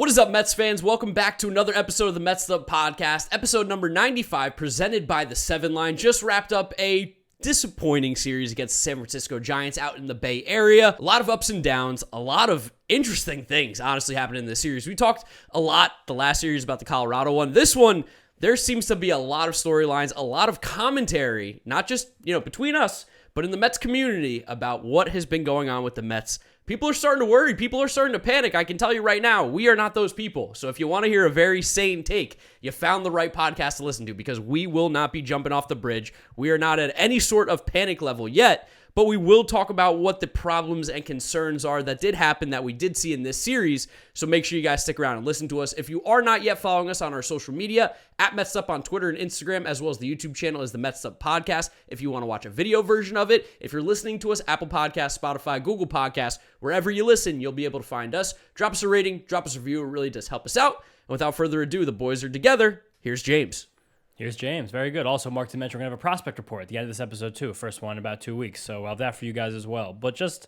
What is up, Mets fans? Welcome back to another episode of the Mets'd podcast, episode number 95, presented by the 7 Line. Just wrapped up a disappointing series against the San Francisco Giants out in the Bay Area. A lot of ups and downs, a lot of interesting things, honestly, happened in this series. We talked a lot the last series about the Colorado one. This one, there seems to be a lot of storylines, a lot of commentary, not just, between us, but in the Mets community about what has been going on with the Mets. People are starting to worry. People are starting to panic. I can tell you right now, we are not those people. So if you want to hear a very sane take, you found the right podcast to listen to because we will not be jumping off the bridge. We are not at any sort of panic level yet, but we will talk about what the problems and concerns are that did happen that we did see in this series. So make sure you guys stick around and listen to us. If you are not yet following us on our social media, at Mets'd on Twitter and Instagram, as well as the YouTube channel is the Mets'd podcast. If you want to watch a video version of it, if you're listening to us, Apple Podcasts, Spotify, Google Podcasts, wherever you listen, you'll be able to find us. Drop us a rating, drop us a review. It really does help us out. And without further ado, the boys are together. Here's James. Here's James. Very good. Also, Mark did mention we're going to have a prospect report at the end of this episode, too. First one in about 2 weeks. So I'll have that for you guys as well. But just,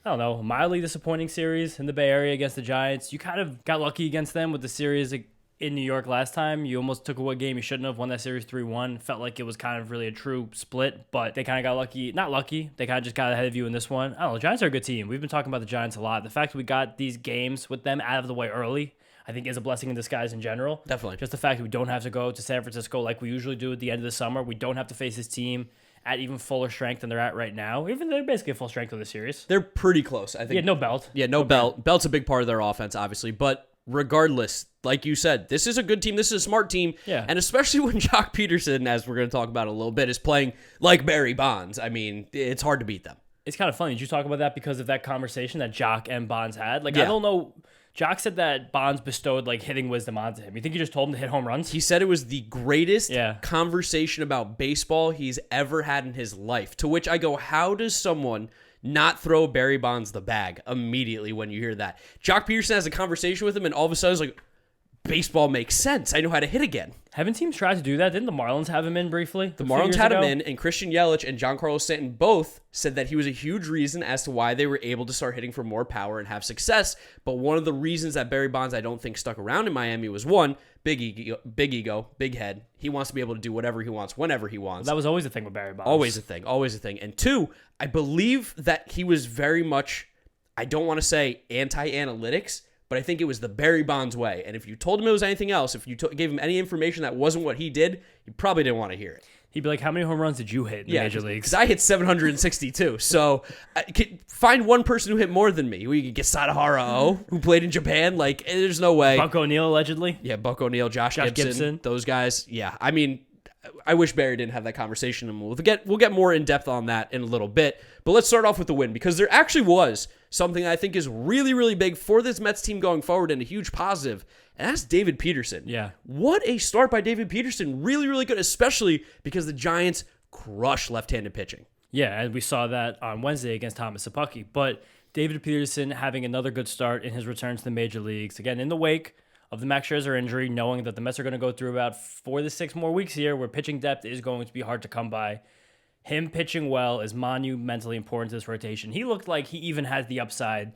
I don't know, mildly disappointing series in the Bay Area against the Giants. You kind of got lucky against them with the series in New York last time. You almost took away a game you shouldn't have. Won that series 3-1. Felt like it was kind of really a true split, but they kind of got lucky. Not lucky. They kind of just got ahead of you in this one. I don't know. The Giants are a good team. We've been talking about the Giants a lot. The fact that we got these games with them out of the way early, I think, is a blessing in disguise in general. Definitely. Just the fact that we don't have to go to San Francisco like we usually do at the end of the summer. We don't have to face this team at even fuller strength than they're at right now. Even they're basically at full strength of the series. They're pretty close, I think. Yeah, no belt. Yeah, no belt. Belt's a big part of their offense, obviously. But regardless, like you said, this is a good team. This is a smart team. Yeah. And especially when Joc Pederson, as we're going to talk about in a little bit, is playing like Barry Bonds. I mean, it's hard to beat them. It's kind of funny. Did you talk about that because of that conversation that Joc and Bonds had? Yeah. I don't know. Joc said that Bonds bestowed hitting wisdom onto him. You think he just told him to hit home runs? He said it was the greatest conversation about baseball he's ever had in his life. To which I go, how does someone not throw Barry Bonds the bag immediately when you hear that? Joc Pederson has a conversation with him, and all of a sudden it's like, baseball makes sense. I know how to hit again. Haven't teams tried to do that? Didn't the Marlins have him in briefly? The Marlins had him in, and Christian Yelich and Giancarlo Stanton both said that he was a huge reason as to why they were able to start hitting for more power and have success. But one of the reasons that Barry Bonds, I don't think, stuck around in Miami was, one, big ego, big head. He wants to be able to do whatever he wants, whenever he wants. That was always the thing with Barry Bonds. Always a thing. And two, I believe that he was very much, I don't want to say anti-analytics, but I think it was the Barry Bonds way. And if you told him it was anything else, if you gave him any information that wasn't what he did, he probably didn't want to hear it. He'd be like, how many home runs did you hit in the major leagues? Because I hit 762. So find one person who hit more than me. We could get Sadahara, who played in Japan. There's no way. Buck O'Neil, allegedly. Yeah, Buck O'Neil, Josh Gibson. Those guys. Yeah, I mean, I wish Barry didn't have that conversation, and we'll get more in depth on that in a little bit. But let's start off with the win, because there actually was something that I think is really, really big for this Mets team going forward and a huge positive, and that's David Peterson. Yeah. What a start by David Peterson. Really, really good, especially because the Giants crushed left-handed pitching. Yeah, and we saw that on Wednesday against Thomas Szapucki. But David Peterson having another good start in his return to the major leagues. Again, in the wake of the Max Scherzer injury, knowing that the Mets are going to go through about 4 to 6 more weeks here where pitching depth is going to be hard to come by. Him pitching well is monumentally important to this rotation. He looked like he even has the upside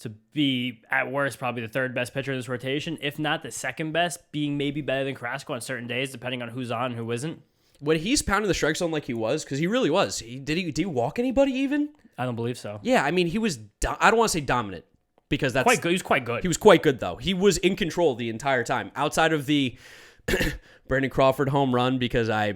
to be, at worst, probably the 3rd best pitcher in this rotation, if not the 2nd best, being maybe better than Carrasco on certain days, depending on who's on and who isn't. When he's pounding the strike zone like he was, because he really was, did he walk anybody even? I don't believe so. Yeah, I mean, he was, I don't want to say dominant, because that's... Quite good. He was quite good. He was quite good, though. He was in control the entire time, outside of the Brandon Crawford home run, because I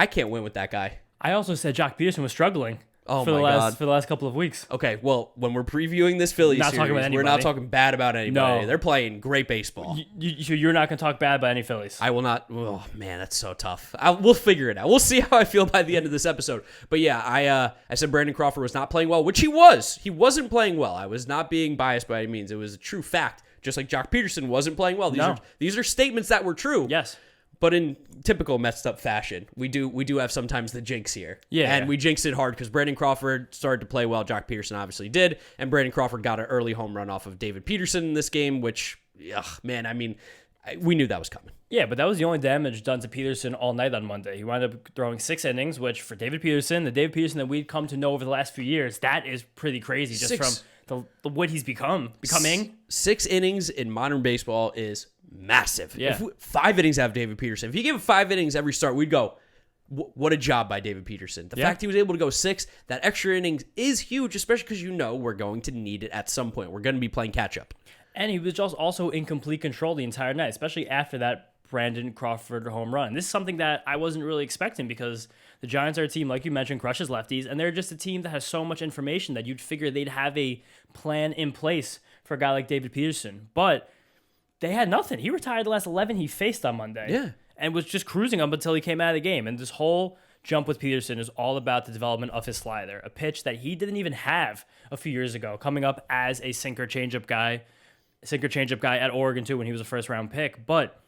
can't win with that guy. I also said Joc Pederson was struggling for the last couple of weeks. Okay, well, when we're previewing this Phillies series, we're not talking bad about anybody. No. They're playing great baseball. You're not going to talk bad about any Phillies. I will not. Oh, man, that's so tough. We'll figure it out. We'll see how I feel by the end of this episode. But yeah, I said Brandon Crawford was not playing well, which he was. He wasn't playing well. I was not being biased by any means. It was a true fact. Just like Joc Pederson wasn't playing well. These are statements that were true. Yes. But in typical Mets'd up fashion, we do have sometimes the jinx here. Yeah. And we jinxed it hard because Brandon Crawford started to play well. Joc Pederson obviously did. And Brandon Crawford got an early home run off of David Peterson in this game, which, man, I mean, we knew that was coming. Yeah, but that was the only damage done to Peterson all night on Monday. He wound up throwing 6 innings, which for David Peterson, the David Peterson that we'd come to know over the last few years, that is pretty crazy. Just from what he's becoming. 6 innings in modern baseball is massive. Yeah. 5 innings out of David Peterson. If you give 5 innings every start, we'd go, what a job by David Peterson. The fact he was able to go 6, that extra innings is huge, especially because we're going to need it at some point. We're going to be playing catch-up. And he was just also in complete control the entire night, especially after that Brandon Crawford home run. This is something that I wasn't really expecting because the Giants are a team, like you mentioned, crushes lefties, and they're just a team that has so much information that you'd figure they'd have a plan in place for a guy like David Peterson. But they had nothing. He retired the last 11 he faced on Monday. Yeah. And was just cruising up until he came out of the game. And this whole jump with Peterson is all about the development of his slider, a pitch that he didn't even have a few years ago, coming up as a sinker changeup guy at Oregon too when he was a first-round pick. But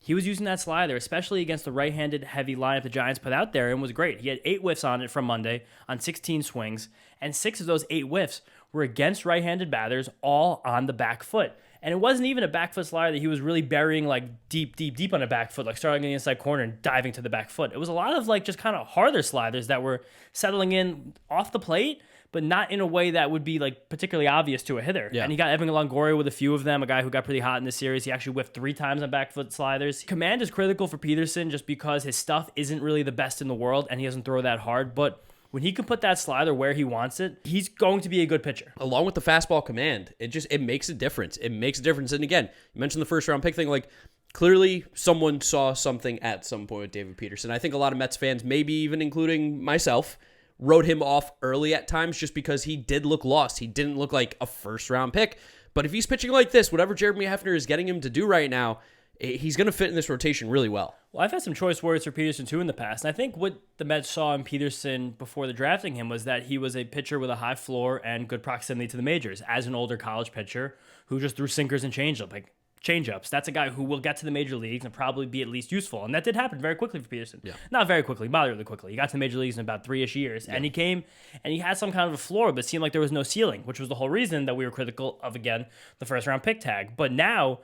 he was using that slider, especially against the right-handed heavy lineup the Giants put out there, and was great. He had 8 whiffs on it from Monday on 16 swings, and 6 of those 8 whiffs were against right-handed batters, all on the back foot. And it wasn't even a back foot slider that he was really burying like deep on the back foot, like starting in the inside corner and diving to the back foot. It was a lot of like just kind of harder sliders that were settling in off the plate, but not in a way that would be like particularly obvious to a hitter. Yeah. And he got Edwin Longoria with a few of them, a guy who got pretty hot in this series. He actually whiffed 3 times on back foot sliders. Command is critical for Peterson just because his stuff isn't really the best in the world and he doesn't throw that hard, but when he can put that slider where he wants it, he's going to be a good pitcher. Along with the fastball command, it makes a difference. It makes a difference. And again, you mentioned the first round pick thing, like clearly someone saw something at some point with David Peterson. I think a lot of Mets fans, maybe even including myself, wrote him off early at times just because he did look lost. He didn't look like a first round pick. But if he's pitching like this, whatever Jeremy Hefner is getting him to do right now, he's going to fit in this rotation really well. Well, I've had some choice words for Peterson, too, in the past. And I think what the Mets saw in Peterson before the drafting him was that he was a pitcher with a high floor and good proximity to the majors as an older college pitcher who just threw sinkers and changeups. That's a guy who will get to the major leagues and probably be at least useful. And that did happen very quickly for Peterson. Yeah. Not very quickly, moderately quickly. He got to the major leagues in about 3-ish years. Yeah. And he came and he had some kind of a floor, but it seemed like there was no ceiling, which was the whole reason that we were critical of, again, the first-round pick tag. But now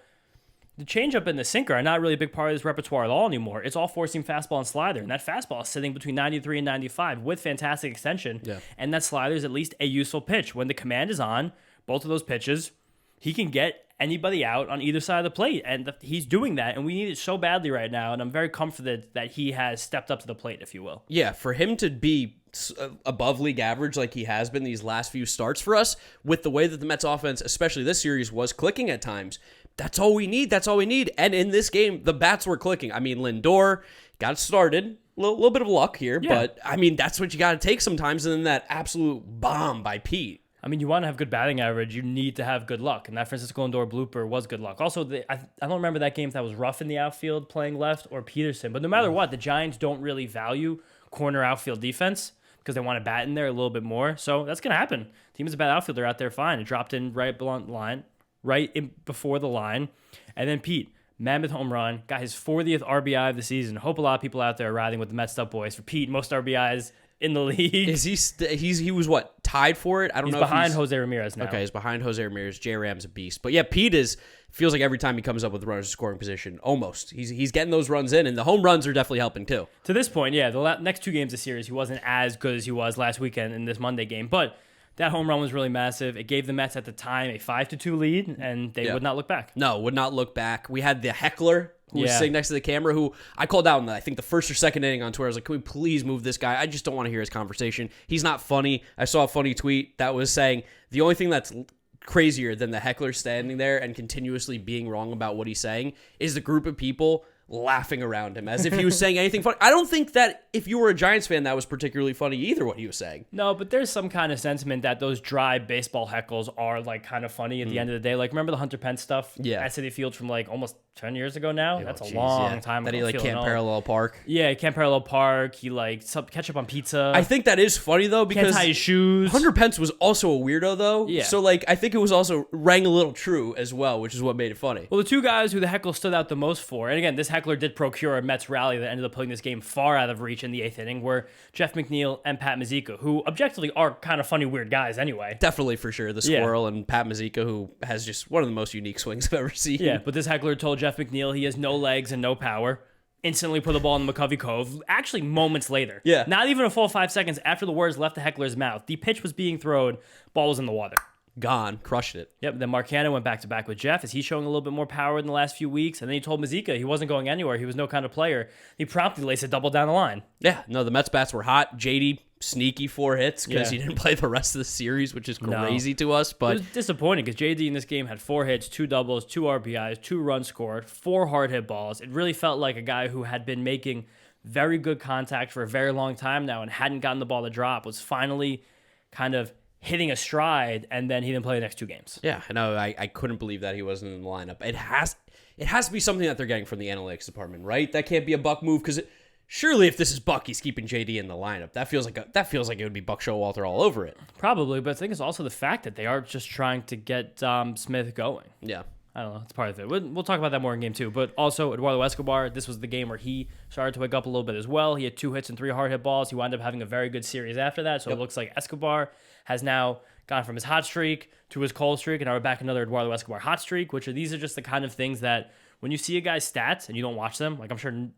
the changeup and the sinker are not really a big part of his repertoire at all anymore. It's all four-seam fastball and slider, and that fastball is sitting between 93 and 95 with fantastic extension, and that slider is at least a useful pitch. When the command is on, both of those pitches, he can get anybody out on either side of the plate, and he's doing that, and we need it so badly right now, and I'm very confident that he has stepped up to the plate, if you will. Yeah, for him to be above league average like he has been these last few starts for us, with the way that the Mets offense, especially this series, was clicking at times, that's all we need. That's all we need. And in this game, the bats were clicking. I mean, Lindor got started. A little bit of luck here, but I mean, that's what you got to take sometimes. And then that absolute bomb by Pete. I mean, you want to have good batting average, you need to have good luck. And that Francisco Lindor blooper was good luck. Also, I don't remember that game if that was Ruff in the outfield playing left or Peterson. But no matter what, the Giants don't really value corner outfield defense because they want to bat in there a little bit more. So that's going to happen. Team is a bad outfielder out there, fine. It dropped in right below the line. Right in before the line. And then Pete, mammoth home run, got his 40th RBI of the season. Hope a lot of people out there are riding with the Mets'd boys. For Pete, most RBIs in the league. Is he was what, tied for it? I don't know. He's behind Jose Ramirez now. Okay, he's behind Jose Ramirez. J-Ram's a beast. But yeah, Pete feels like every time he comes up with runners in scoring position, almost. He's getting those runs in, and the home runs are definitely helping too. To this point, yeah, the next 2 games of the series, he wasn't as good as he was last weekend in this Monday game. But that home run was really massive. It gave the Mets at the time a 5-2 lead, and they would not look back. No, would not look back. We had the heckler who was sitting next to the camera, who I called out in I think the first or second inning on Twitter. I was like, can we please move this guy? I just don't want to hear his conversation. He's not funny. I saw a funny tweet that was saying the only thing that's crazier than the heckler standing there and continuously being wrong about what he's saying is the group of people laughing around him as if he was saying anything funny. I don't think that if you were a Giants fan, that was particularly funny either, what he was saying. No, but there's some kind of sentiment that those dry baseball heckles are like kind of funny at the end of the day. Like, remember the Hunter Pence stuff at Citi Field from like almost 10 years ago now? That's a long time ago. That he like can't parallel park. Yeah, can't parallel park. He like ketchup on pizza. I think that is funny though, because can't tie his shoes. Hunter Pence was also a weirdo though. Yeah. So like I think it was also rang a little true as well, which is what made it funny. Well, the two guys who the heckle stood out the most for, and again, this heckler did procure a Mets rally that ended up putting this game far out of reach in the 8th inning, were Jeff McNeil and Pat Mazeika, who objectively are kind of funny, weird guys anyway. Definitely, for sure. The Squirrel and Pat Mazeika, who has just one of the most unique swings I've ever seen. Yeah, but this heckler told Jeff McNeil he has no legs and no power. Instantly put the ball in the McCovey Cove. Actually, moments later. Yeah. Not even a full 5 seconds after the words left the heckler's mouth. The pitch was being thrown. Ball was in the water. gone, crushed it. Yep, then Marcano went back-to-back with Jeff. Is he showing a little bit more power in the last few weeks? And then he told Mazika he wasn't going anywhere. He was no kind of player. He promptly laced a double down the line. Yeah, no, the Mets bats were hot. JD, sneaky 4 hits because he didn't play the rest of the series, which is crazy to us. But it was disappointing because JD in this game had 4 hits, 2 doubles, 2 RBIs, 2 runs scored, 4 hard hit balls. It really felt like a guy who had been making very good contact for a very long time now and hadn't gotten the ball to drop, was finally kind of hitting a stride, and then he didn't play the next 2 games. Yeah, no, I couldn't believe that he wasn't in the lineup. It has to be something that they're getting from the analytics department, right? That can't be a Buck move because surely if this is Buck, he's keeping JD in the lineup. That feels like it would be Buck Showalter all over it. Probably, but I think it's also the fact that they are just trying to get Smith going. Yeah. I don't know. It's part of it. We'll talk about that more in game 2. But also, Eduardo Escobar, this was the game where he started to wake up a little bit as well. He had 2 hits and 3 hard hit balls. He wound up having a very good series after that. So It looks like Escobar has now gone from his hot streak to his cold streak, and now we're back another Eduardo Escobar hot streak, these are just the kind of things that when you see a guy's stats and you don't watch them, like I'm sure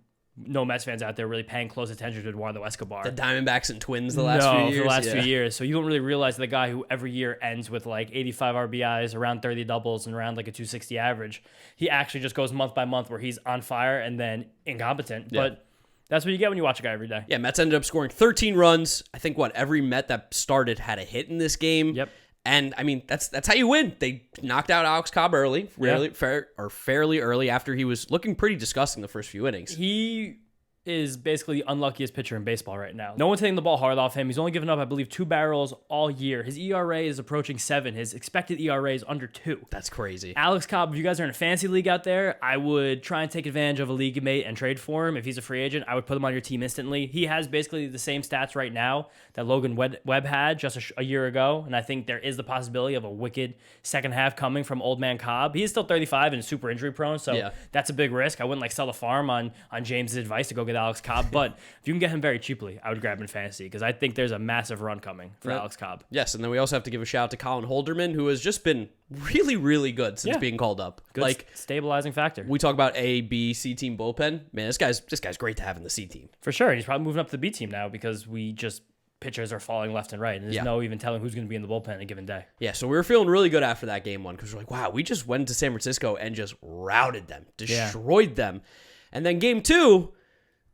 no Mets fans out there really paying close attention to Eduardo Escobar. The Diamondbacks and Twins the last few years. For the last few years. So you don't really realize the guy who every year ends with like 85 RBIs, around 30 doubles, and around like a 260 average. He actually just goes month by month where he's on fire and then incompetent. Yeah. But that's what you get when you watch a guy every day. Yeah, Mets ended up scoring 13 runs. I think every Met that started had a hit in this game. Yep. And I mean, that's how you win. They knocked out Alex Cobb fairly early after he was looking pretty disgusting the first few innings. He is basically the unluckiest pitcher in baseball right now. No one's hitting the ball hard off him. He's only given up, I believe, 2 barrels all year. His ERA is approaching 7. His expected ERA is under 2. That's crazy. Alex Cobb, if you guys are in a fantasy league out there, I would try and take advantage of a league mate and trade for him. If he's a free agent, I would put him on your team instantly. He has basically the same stats right now that Logan Webb had just a year ago, and I think there is the possibility of a wicked second half coming from old man Cobb. He is still 35 and super injury prone, so that's a big risk. I wouldn't sell the farm on James' advice to go get Alex Cobb, but if you can get him very cheaply, I would grab him in fantasy because I think there's a massive run coming for Alex Cobb. Yes, and then we also have to give a shout out to Colin Holderman, who has just been really, really good since being called up. Good stabilizing factor. We talk about A, B, C team bullpen. Man, this guy's great to have in the C team. For sure. He's probably moving up to the B team now because pitchers are falling left and right, and there's no even telling who's going to be in the bullpen on a given day. Yeah, so we were feeling really good after that game 1 because we're like, wow, we just went to San Francisco and just routed them, destroyed them. And then game 2,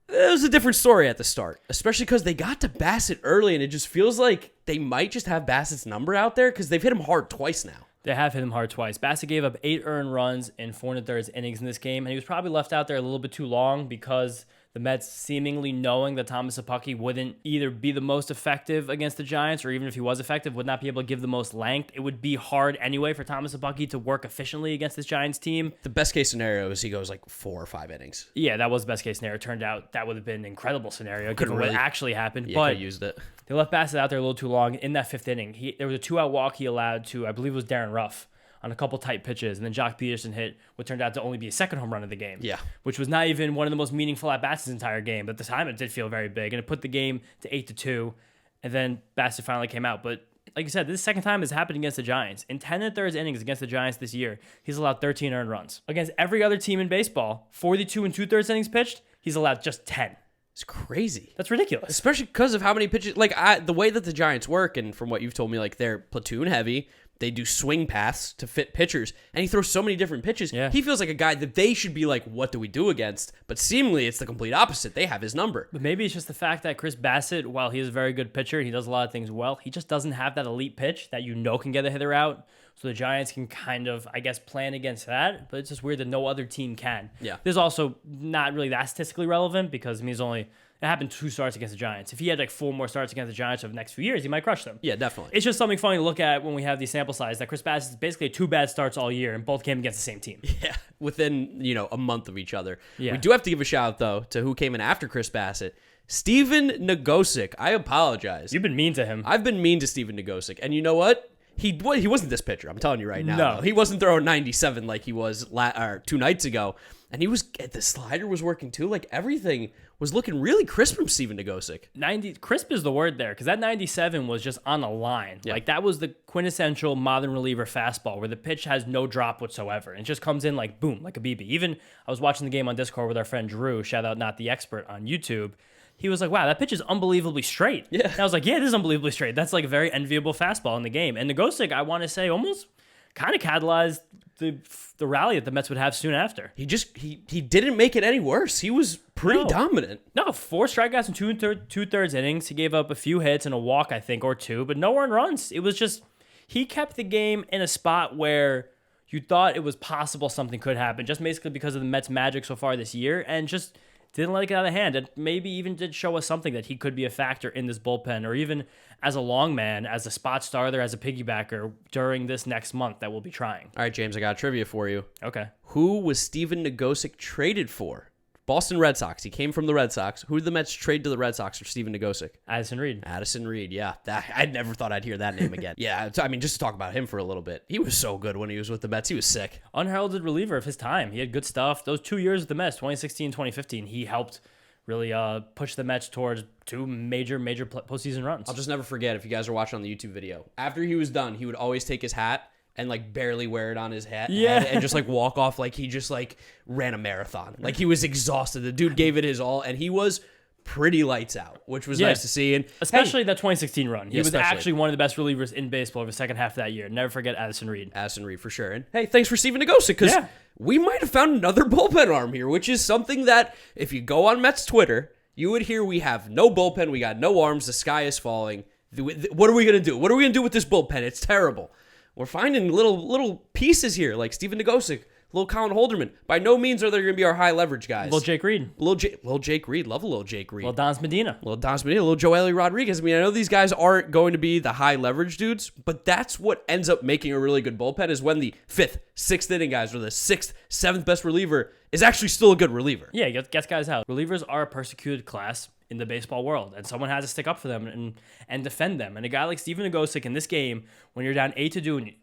it was a different story at the start, especially because they got to Bassett early, and it just feels like they might just have Bassett's number out there because they've hit him hard twice now. They have hit him hard twice. Bassett gave up 8 earned runs in 4 1/3 innings in this game, and he was probably left out there a little bit too long because the Mets, seemingly knowing that Thomas Szapucki wouldn't either be the most effective against the Giants, or even if he was effective, would not be able to give the most length. It would be hard anyway for Thomas Szapucki to work efficiently against this Giants team. The best case scenario is he goes 4 or 5 innings. Yeah, that was the best case scenario. It turned out that would have been an incredible scenario given what actually happened. Yeah, but used it. They left Bassett out there a little too long in that 5th inning. There was a 2-out walk he allowed to, I believe it was Darren Ruff, on a couple tight pitches, and then Joc Pederson hit what turned out to only be a 2nd home run of the game. Yeah. Which was not even one of the most meaningful at-bats this entire game, but at the time it did feel very big, and it put the game to 8-2, and then Bassett finally came out. But like you said, this is the second time it's happened against the Giants. In 10 1/3 innings against the Giants this year, he's allowed 13 earned runs. Against every other team in baseball, 42 2/3 innings pitched, he's allowed just 10. It's crazy. That's ridiculous. Especially because of how many pitches, the way that the Giants work, and from what you've told me, they're platoon heavy. They do swing paths to fit pitchers, and he throws so many different pitches. Yeah. He feels like a guy that they should be like, what do we do against? But seemingly, it's the complete opposite. They have his number. But maybe it's just the fact that Chris Bassett, while he is a very good pitcher, he does a lot of things well, he just doesn't have that elite pitch that can get a hitter out. So the Giants can kind of, plan against that. But it's just weird that no other team can. Yeah. There's also not really that statistically relevant because it happened 2 starts against the Giants. If he had 4 more starts against the Giants over the next few years, he might crush them. Yeah, definitely. It's just something funny to look at when we have the sample size that Chris Bassett is basically 2 bad starts all year, and both came against the same team. Yeah, within a month of each other. Yeah. We do have to give a shout out though to who came in after Chris Bassett. Stephen Nogosek. I apologize. You've been mean to him. I've been mean to Stephen Nogosek, and you know what? He wasn't this pitcher. I'm telling you right now. No, he wasn't throwing 97 like he was 2 nights ago, and the slider was working too. Everything was looking really crisp from Stephen Nogosek. Crisp is the word there, because that 97 was just on a line. Yeah. That was the quintessential modern reliever fastball where the pitch has no drop whatsoever. And it just comes in boom, like a BB. Even I was watching the game on Discord with our friend Drew, shout out Not the Expert on YouTube. he was like, wow, that pitch is unbelievably straight. Yeah. And I was like, yeah, it is unbelievably straight. That's like a very enviable fastball in the game. And Nogosek, I want to say, almost kind of catalyzed the rally that the Mets would have soon after. He didn't make it any worse. He was pretty dominant. No, 4 strikeouts in two-thirds innings. He gave up a few hits and a walk, I think, or 2, but no earned runs. It was just, he kept the game in a spot where you thought it was possible something could happen, just basically because of the Mets' magic so far this year, and just didn't let it get out of hand. And maybe even did show us something that he could be a factor in this bullpen, or even as a long man, as a spot starter, as a piggybacker during this next month that we'll be trying. All right, James, I got trivia for you. Okay. Who was Stephen Nogosek traded for? Boston Red Sox. He came from the Red Sox. Who did the Mets trade to the Red Sox for Stephen Nogosek? Addison Reed. Addison Reed, yeah. I never thought I'd hear that name again. Yeah, I mean, just to talk about him for a little bit. He was so good when he was with the Mets. He was sick. Unheralded reliever of his time. He had good stuff. Those 2 years with the Mets, 2016, 2015, he helped really push the Mets towards 2 major postseason runs. I'll just never forget, if you guys are watching on the YouTube video, after he was done, he would always take his hat and like barely wear it on his head and just like walk off like he just like ran a marathon. Like he was exhausted. The dude gave it his all, and he was pretty lights out, which was nice to see. And especially that 2016 run. He was especially. actually one of the best relievers in baseball over the second half of that year. Never forget Addison Reed. Addison Reed for sure. And hey, thanks for Stephen Nogosek, because we might have found another bullpen arm here, which is something that if you go on Mets Twitter, you would hear we have no bullpen, we got no arms, the sky is falling. What are we going to do? What are we going to do with this bullpen? It's terrible. We're finding little pieces here, like Stephen Nogosek, little Colin Holderman. By no means are they going to be our high leverage guys. Little Jake Reed. Little Jake Reed. Love a little Jake Reed. Little Don's Medina. Little Joely Rodriguez. I mean, I know these guys aren't going to be the high leverage dudes, but that's what ends up making a really good bullpen, is when the 5th, 6th inning guys, or the 6th, 7th best reliever is actually still a good reliever. Yeah, gets guys out. Relievers are a persecuted class in the baseball world, and someone has to stick up for them and defend them. And a guy like Stephen Nogosek in this game, when you're down 8-2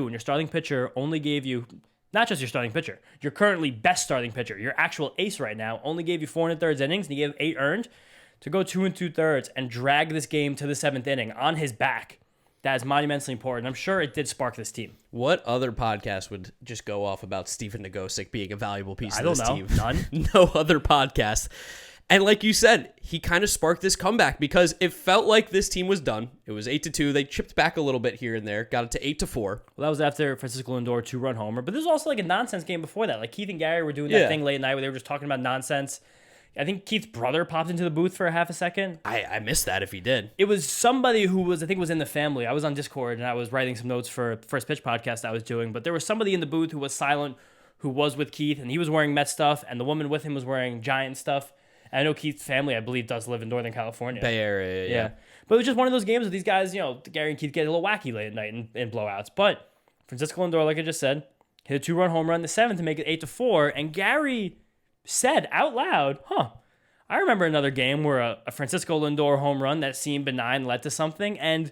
and your starting pitcher only gave you, not just your starting pitcher, your currently best starting pitcher, your actual ace right now, only gave you 4 1/3 innings, and he gave 8 earned, to go 2 2/3 and drag this game to the 7th inning on his back. That is monumentally important. I'm sure it did spark this team. What other podcast would just go off about Stephen Nogosek being a valuable piece of this team? None. No other podcast. And like you said, he kind of sparked this comeback, because it felt like this team was done. It was 8-2. They chipped back a little bit here and there, got it to 8-4. Well, that was after Francisco Lindor 2-run homer. But this was also like a nonsense game before that. Like Keith and Gary were doing that thing late at night where they were just talking about nonsense. I think Keith's brother popped into the booth for a half a second. I missed that if he did. It was somebody who was in the family. I was on Discord and I was writing some notes for First Pitch podcast I was doing. But there was somebody in the booth who was silent, who was with Keith, and he was wearing Mets stuff, and the woman with him was wearing Giant stuff. I know Keith's family, I believe, does live in Northern California. Bay Area, yeah. But it was just one of those games where these guys, Gary and Keith get a little wacky late at night in blowouts. But Francisco Lindor, like I just said, hit a 2-run home run in the 7th to make it 8-4. And Gary said out loud, I remember another game where a Francisco Lindor home run that seemed benign led to something, and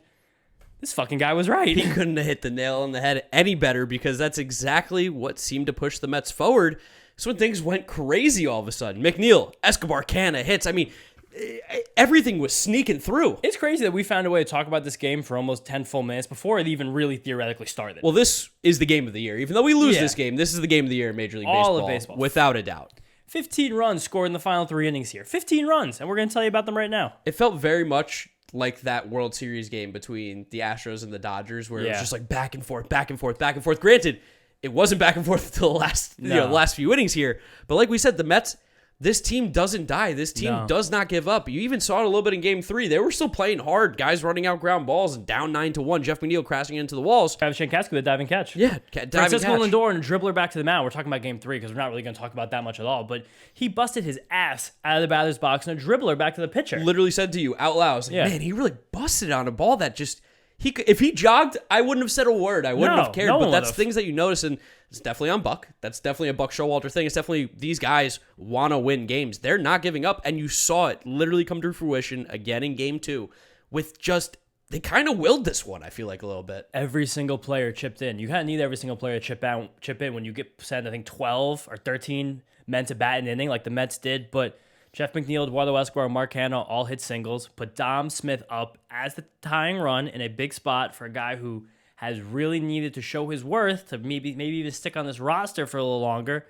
this fucking guy was right. He couldn't have hit the nail on the head any better, because that's exactly what seemed to push the Mets forward. So when things went crazy all of a sudden, McNeil, Escobar, Canna hits. I mean, everything was sneaking through. It's crazy that we found a way to talk about this game for almost 10 full minutes before it even really theoretically started. Well, this is the game of the year. Even though we lose this game, this is the game of the year in Major League Baseball. All of baseball. Without a doubt. 15 runs scored in the final 3 innings here. 15 runs, and we're going to tell you about them right now. It felt very much like that World Series game between the Astros and the Dodgers, where it was just like back and forth, back and forth, back and forth. Granted, it wasn't back and forth until the last few innings here. But like we said, the Mets, this team doesn't die. This team does not give up. You even saw it a little bit in Game 3. They were still playing hard. Guys running out ground balls and down 9-1. Jeff McNeil crashing into the walls. Travis Jankowski with a diving catch. Yeah, Francisco Lindor and a dribbler back to the mound. We're talking about Game 3 because we're not really going to talk about that much at all. But he busted his ass out of the batter's box and a dribbler back to the pitcher. Literally said to you out loud, man, he really busted on a ball that just... If he jogged, I wouldn't have said a word. I wouldn't have cared. But that's things that you notice, and it's definitely on Buck. That's definitely a Buck Showalter thing. It's definitely these guys want to win games. They're not giving up, and you saw it literally come to fruition again in Game 2 with just... They kind of willed this one, I feel like, a little bit. Every single player chipped in. You kind of need every single player to chip in when you get sent, I think, 12 or 13 men to bat an inning like the Mets did, but... Jeff McNeil, Eduardo Escobar, and Mark Hanna all hit singles. Put Dom Smith up as the tying run in a big spot for a guy who has really needed to show his worth to maybe even stick on this roster for a little longer.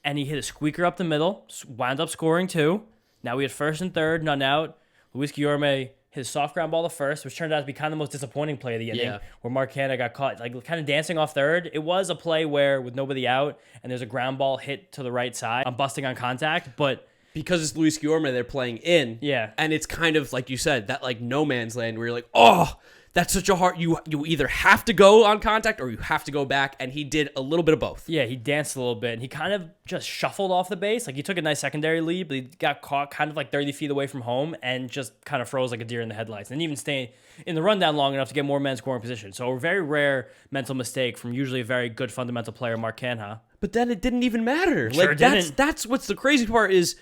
And he hit a squeaker up the middle, wound up scoring 2. Now we had first and third, none out. Luis Guillorme, his soft ground ball to first, which turned out to be kind of the most disappointing play of the inning, where Mark Canha got caught like kind of dancing off third. It was a play where with nobody out and there's a ground ball hit to the right side. I'm busting on contact, but because it's Luis Guillorme, they're playing in. Yeah. And it's kind of, like you said, that like no man's land where you're like, oh, that's such a hard, you either have to go on contact or you have to go back. And he did a little bit of both. Yeah, he danced a little bit and he kind of just shuffled off the base. Like he took a nice secondary lead, but he got caught kind of like 30 feet away from home and just kind of froze like a deer in the headlights. And even stay in the rundown long enough to get more men scoring position. So a very rare mental mistake from usually a very good fundamental player, Mark Canha. But then it didn't even matter. Sure like didn't. That's what's the crazy part is,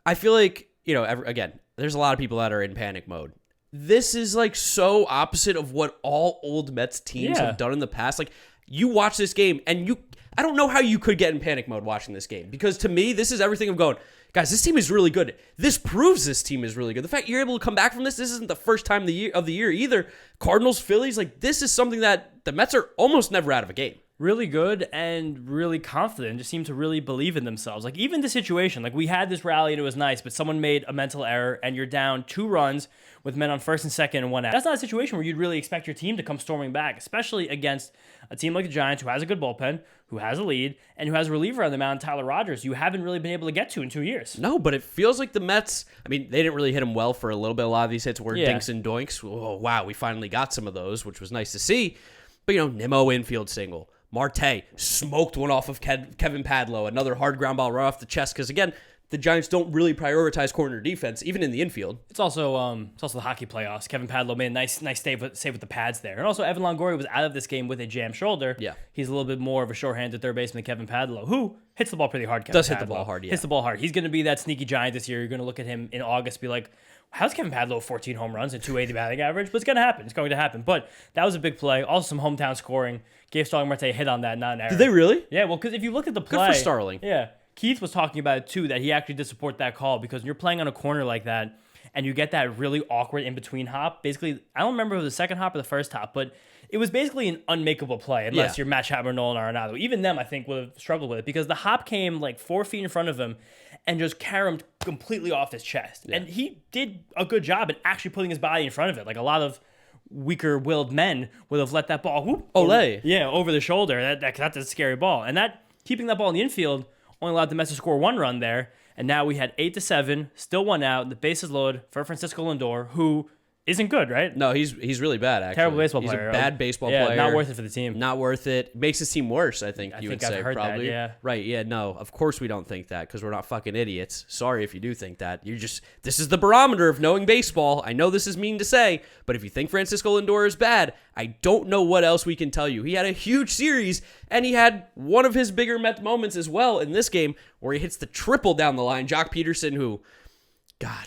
I feel like, again, there's a lot of people that are in panic mode. This is like so opposite of what all old Mets teams have done in the past. Like you watch this game and I don't know how you could get in panic mode watching this game, because to me, this is everything of going, guys, this team is really good. This proves this team is really good. The fact you're able to come back from this isn't the first time of the year either. Cardinals, Phillies, like this is something that the Mets are almost never out of a game. Really good and really confident, just seem to really believe in themselves. Like even the situation, like we had this rally and it was nice, but someone made a mental error and you're down 2 runs with men on first and second and 1 out. That's not a situation where you'd really expect your team to come storming back, especially against a team like the Giants who has a good bullpen, who has a lead, and who has a reliever on the mound, Tyler Rogers, you haven't really been able to get to in 2 years. No, but it feels like the Mets, I mean, they didn't really hit him well for a little bit. A lot of these hits were dinks and doinks. Oh, wow, we finally got some of those, which was nice to see. But, Nimmo infield single. Marte smoked one off of Kevin Padlo, another hard ground ball right off the chest, because, again, the Giants don't really prioritize corner defense, even in the infield. It's also the hockey playoffs. Kevin Padlo made a nice save with the pads there. And also, Evan Longoria was out of this game with a jammed shoulder. Yeah. He's a little bit more of a short-handed third baseman than Kevin Padlo, who hits the ball pretty hard. Does hit the ball hard, yeah. Hits the ball hard. He's going to be that sneaky Giant this year. You're going to look at him in August and be like, how's Kevin Padlo 14 home runs and 280 batting average? But it's going to happen. It's going to happen. But that was a big play. Also, some hometown scoring. Gave Starling Marte a hit on that, not an error. Did they really? Yeah, well, because if you look at the play. Good for Starling. Yeah. Keith was talking about it, too, that he actually did support that call, because when you're playing on a corner like that and you get that really awkward in-between hop, basically, I don't remember if it was the second hop or the first hop, but it was basically an unmakeable play unless you're Matt Chapman, Nolan Arenado. Even them, I think, would have struggled with it, because the hop came like 4 feet in front of him and just caromed completely off his chest. Yeah. And he did a good job in actually putting his body in front of it. Like a lot of weaker-willed men would have let that ball over the shoulder. That's a scary ball. And that keeping that ball in the infield only allowed the Mets to score 1 run there. And now we had 8-7, still 1 out. The bases loaded for Francisco Lindor, who isn't good, right? No, he's really bad, actually. Terrible baseball player. He's a bad baseball player. Not worth it for the team. Not worth it. Makes his team worse, I think you would say, I've heard probably. That, yeah. Right, yeah, no. Of course we don't think that, because we're not fucking idiots. Sorry if you do think that. This is the barometer of knowing baseball. I know this is mean to say, but if you think Francisco Lindor is bad, I don't know what else we can tell you. He had a huge series, and he had one of his bigger Met moments as well in this game, where he hits the triple down the line. Joc Pederson, who... God,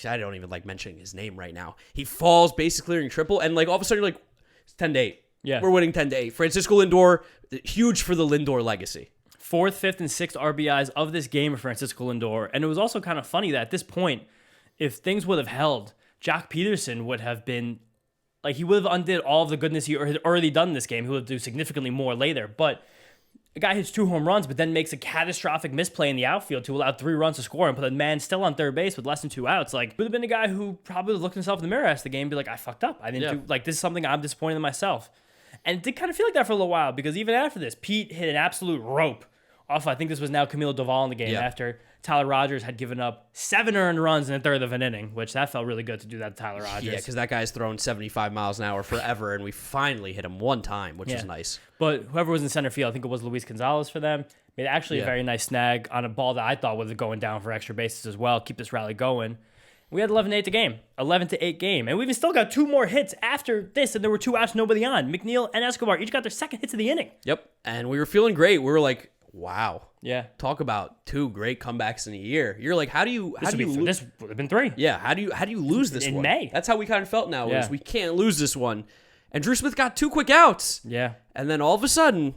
I don't even like mentioning his name right now. He falls, basically clearing triple, and like all of a sudden you're like, it's 10-8. Yeah. We're winning 10-8. Francisco Lindor, huge for the Lindor legacy. 4th, 5th, and 6th RBIs of this game of Francisco Lindor. And it was also kind of funny that at this point, if things would have held, Joc Pederson would have been, like he would have undid all of the goodness he had already done in this game. He would do significantly more later. But the guy hits 2 home runs, but then makes a catastrophic misplay in the outfield to allow 3 runs to score and put a man still on third base with less than 2 outs. Like, would have been a guy who probably looked himself in the mirror after the game and be like, I fucked up. I didn't do, like, this is something I'm disappointed in myself. And it did kind of feel like that for a little while, because even after this, Pete hit an absolute rope off, I think this was now Camilo Doval in the game, after Tyler Rogers had given up 7 earned runs in a third of an inning, which that felt really good to do that to Tyler Rogers. Yeah, because that guy's thrown 75 miles an hour forever, and we finally hit him one time, which is nice. But whoever was in center field, I think it was Luis Gonzalez for them, made actually a very nice snag on a ball that I thought was going down for extra bases as well, keep this rally going. We had 11-8 the game, 11-8 game, and we even still got 2 more hits after this, and there were 2 outs, nobody on. McNeil and Escobar each got their second hits of the inning. Yep, and we were feeling great. We were like, wow. Yeah. Talk about 2 great comebacks in a year. You're like, this would have been 3. Yeah, how do you lose this one? In May. That's how we kind of felt now, is we can't lose this one. And Drew Smith got 2 quick outs. Yeah. And then all of a sudden,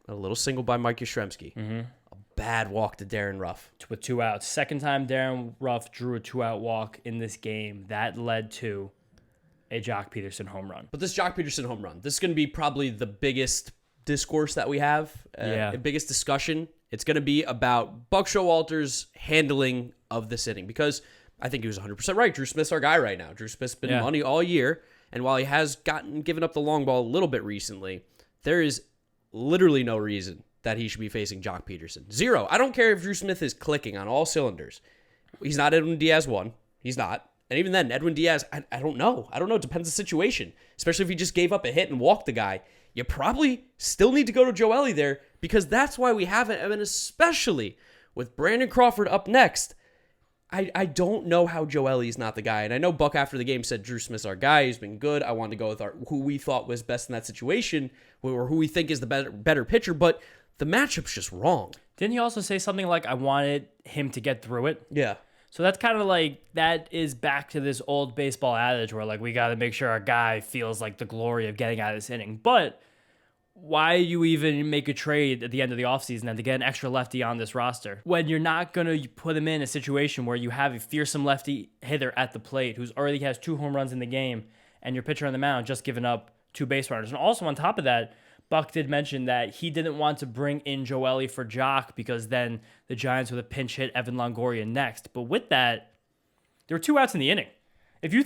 a little single by Mike Yastrzemski. Mm-hmm. A bad walk to Darren Ruff. With 2 outs. Second time Darren Ruff drew a 2-out walk in this game. That led to a Joc Pederson home run. But this Joc Pederson home run, this is going to be probably the biggest discourse that we have, the biggest discussion. It's going to be about Buck Showalter's handling of this inning because I think he was 100% right. Drew Smith's our guy right now. Drew Smith's been money all year, and while he has given up the long ball a little bit recently, there is literally no reason that he should be facing Joc Pederson. Zero. I don't care if Drew Smith is clicking on all cylinders. He's not Edwin Díaz 1. He's not. And even then, Edwin Díaz, I don't know. I don't know. It depends on the situation. Especially if he just gave up a hit and walked the guy. You probably still need to go to Joely there because that's why we have it. And especially with Brandon Crawford up next, I don't know how Joely's not the guy. And I know Buck after the game said Drew Smith's our guy. He's been good. I wanted to go with who we thought was best in that situation or who we think is the better pitcher. But the matchup's just wrong. Didn't he also say something like, I wanted him to get through it? Yeah. So that's kind of like, that is back to this old baseball adage where like we got to make sure our guy feels like the glory of getting out of this inning. But why you even make a trade at the end of the offseason and to get an extra lefty on this roster when you're not going to put him in a situation where you have a fearsome lefty hitter at the plate who's already has 2 home runs in the game and your pitcher on the mound just giving up 2 base runners. And also on top of that, Buck did mention that he didn't want to bring in Joely for Joc because then the Giants would have pinch hit Evan Longoria next. But with that, there were 2 outs in the inning. If you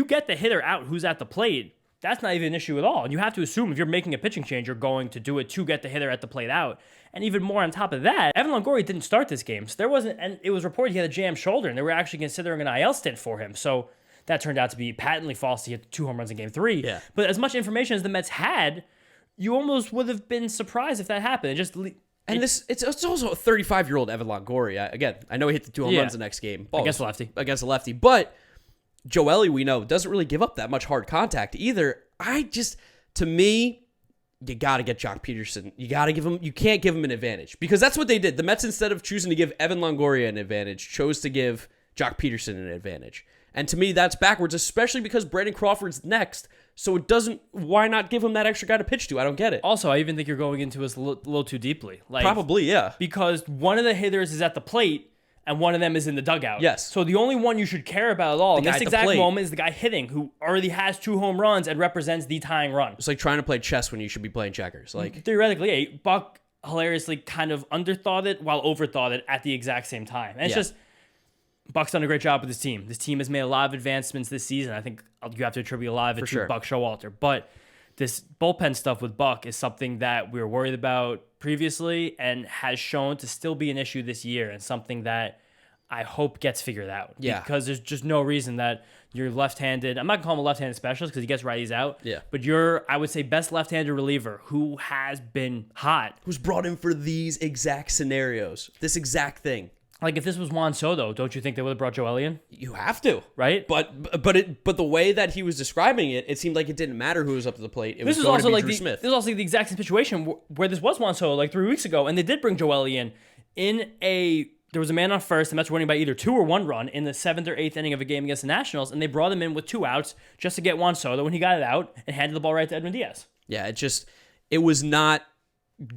get the hitter out who's at the plate, that's not even an issue at all. And you have to assume if you're making a pitching change, you're going to do it to get the hitter at the plate out. And even more on top of that, Evan Longoria didn't start this game. So and it was reported he had a jammed shoulder, and they were actually considering an IL stint for him. So that turned out to be patently false. He hit 2 home runs in game 3. Yeah. But as much information as the Mets had, you almost would have been surprised if that happened. It's also a 35-year-old Evan Longoria. Again, I know he hit the 2 home runs the next game. Against a lefty. But Joely, we know, doesn't really give up that much hard contact either. To me, you got to get Joc Pederson. You can't give him an advantage because that's what they did. The Mets, instead of choosing to give Evan Longoria an advantage, chose to give Joc Pederson an advantage. And to me, that's backwards, especially because Brandon Crawford's next. So why not give him that extra guy to pitch to? I don't get it. Also, I even think you're going into this a little too deeply. Probably, yeah. Because one of the hitters is at the plate and one of them is in the dugout. Yes. So the only one you should care about at all in this exact moment is the guy hitting who already has 2 home runs and represents the tying run. It's like trying to play chess when you should be playing checkers. Theoretically, yeah, Buck hilariously kind of underthought it while overthought it at the exact same time. And it's just, Buck's done a great job with his team. This team has made a lot of advancements this season. I think you have to attribute a lot of it to Buck Showalter. But this bullpen stuff with Buck is something that we were worried about previously and has shown to still be an issue this year and something that I hope gets figured out. Yeah. Because there's just no reason that you're left-handed. I'm not going to call him a left-handed specialist because he gets righties out. Yeah. But you're, I would say, best left-handed reliever who has been hot. Who's brought in for these exact scenarios, this exact thing. Like, if this was Juan Soto, don't you think they would have brought Joely in? You have to. Right? But the way that he was describing it, it seemed like it didn't matter who was up to the plate. It was going to be Drew Smith. This is also the exact same situation where this was Juan Soto like 3 weeks ago, and they did bring Joely in there was a man on first, the Mets were winning by either 2 or 1 run in the 7th or 8th inning of a game against the Nationals, and they brought him in with 2 outs just to get Juan Soto when he got it out and handed the ball right to Edwin Díaz. Yeah, it was not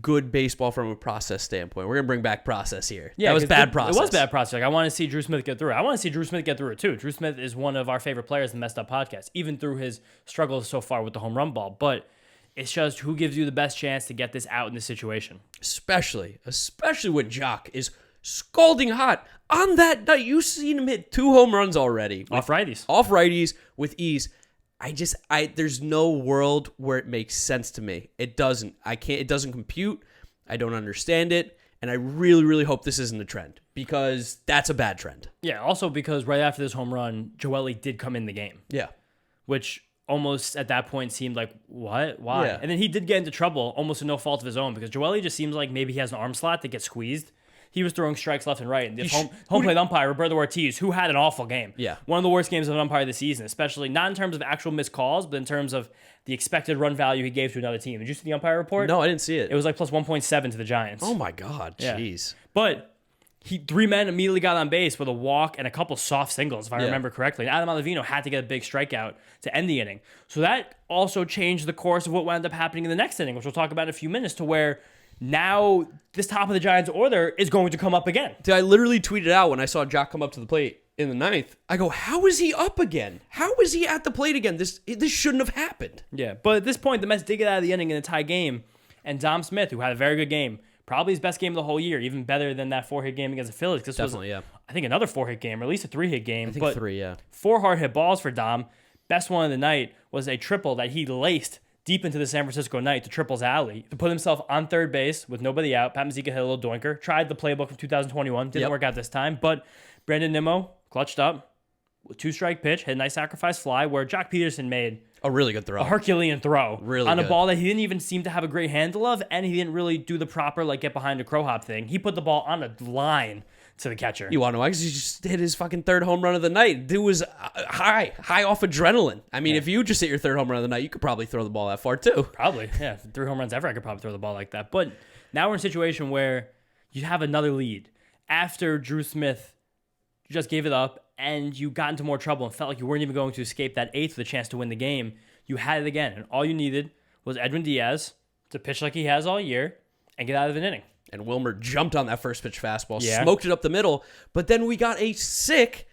good baseball from a process standpoint. We're going to bring back process here. Yeah, that was bad process. It was bad process. Like, I want to see Drew Smith get through it. I want to see Drew Smith get through it too. Drew Smith is one of our favorite players in the Mets'd podcast, even through his struggles so far with the home run ball. But it's just who gives you the best chance to get this out in this situation. Especially when Joc is scalding hot. On that night, you've seen him hit 2 home runs already. Off righties with ease. There's no world where it makes sense to me. It doesn't. It doesn't compute. I don't understand it. And I really, really hope this isn't a trend because that's a bad trend. Yeah, also because right after this home run, Joely did come in the game. Yeah. Which almost at that point seemed like, what? Why? Yeah. And then he did get into trouble, almost to no fault of his own, because Joely just seems like maybe he has an arm slot that gets squeezed. He was throwing strikes left and right. And the home plate umpire, Roberto Ortiz, who had an awful game. Yeah. One of the worst games of an umpire this season, especially not in terms of actual missed calls, but in terms of the expected run value he gave to another team. Did you see the umpire report? No, I didn't see it. It was like plus 1.7 to the Giants. Oh, my God. Jeez. Yeah. But 3 men immediately got on base with a walk and a couple soft singles, if I remember correctly. And Adam Ottavino had to get a big strikeout to end the inning. So that also changed the course of what wound up happening in the next inning, which we'll talk about in a few minutes, to where now this top of the Giants order is going to come up again. Dude, I literally tweeted out when I saw Joc come up to the plate in the 9th. I go, how is he up again? How is he at the plate again? This shouldn't have happened. Yeah, but at this point, the Mets did get out of the inning in a tie game, and Dom Smith, who had a very good game, probably his best game of the whole year, even better than that 4-hit game against the Phillies. This was I think, another 4-hit game, or at least a 3-hit game. I think but 3, yeah. 4 hard hit balls for Dom. Best one of the night was a triple that he laced deep into the San Francisco night to Triple's alley to put himself on third base with nobody out. Pat Mazika hit a little doinker. Tried the playbook from 2021. Didn't work out this time. But Brandon Nimmo clutched up with 2-strike pitch. Had a nice sacrifice fly where Joc Pederson made a really good throw. A Herculean throw. Really on good. A ball that he didn't even seem to have a great handle of, and he didn't really do the proper, get behind a crow hop thing. He put the ball on a line to the catcher. You want to know why? Because he just hit his fucking 3rd home run of the night. Dude was high off adrenaline. I mean, if you just hit your 3rd home run of the night, you could probably throw the ball that far too. Probably, yeah. 3 home runs ever, I could probably throw the ball like that. But now we're in a situation where you have another lead. After Drew Smith just gave it up, and you got into more trouble and felt like you weren't even going to escape that 8th with a chance to win the game, you had it again. And all you needed was Edwin Díaz to pitch like he has all year and get out of an inning. And Wilmer jumped on that first pitch fastball, Yeah. smoked it up the middle, but then we got a sick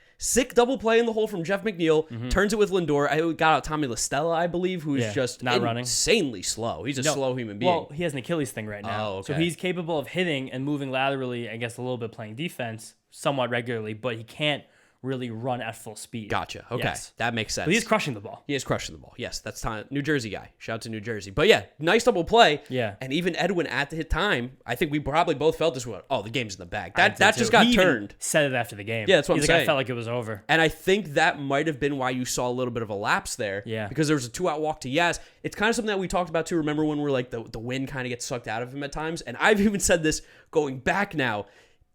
double play in the hole from Jeff McNeil, turns it with Lindor. I got out Tommy LaStella, I believe, who's just not running. insanely slow. He's a slow human being. Well, he has an Achilles thing right now. Oh, okay. So he's capable of hitting and moving laterally, I guess a little bit playing defense somewhat regularly, but he can't really run at full speed. Gotcha. Okay. Yes. That makes sense. But he's crushing the ball. He is crushing the ball. Yes, that's time. New Jersey guy. Shout out to New Jersey. But yeah, nice double play. Yeah. And even Edwin at the hit time, I think we probably both felt this one. Oh, the game's in the bag. I That did just too. got He even turned. said it after the game. Yeah, that's what I'm He's like, saying. I felt like it was over. And I think that might have been why you saw a little bit of a lapse there. Yeah. Because there was a 2-out walk to Díaz. It's kind of something that we talked about too. Remember when we're like the wind kind of gets sucked out of him at times? And I've even said this going back now.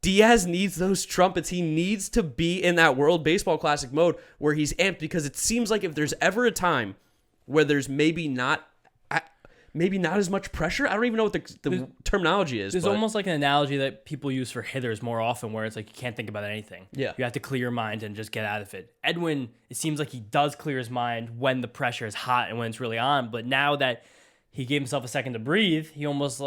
Díaz needs those trumpets. He needs to be in that World Baseball Classic mode where he's amped, because it seems like if there's ever a time where there's maybe not as much pressure. I don't even know what the terminology is. There's but almost like an analogy that people use for hitters more often where it's like you can't think about anything. Yeah. You have to clear your mind and just get out of it. Edwin, it seems like he does clear his mind when the pressure is hot and when it's really on. But now that he gave himself a second to breathe, he almost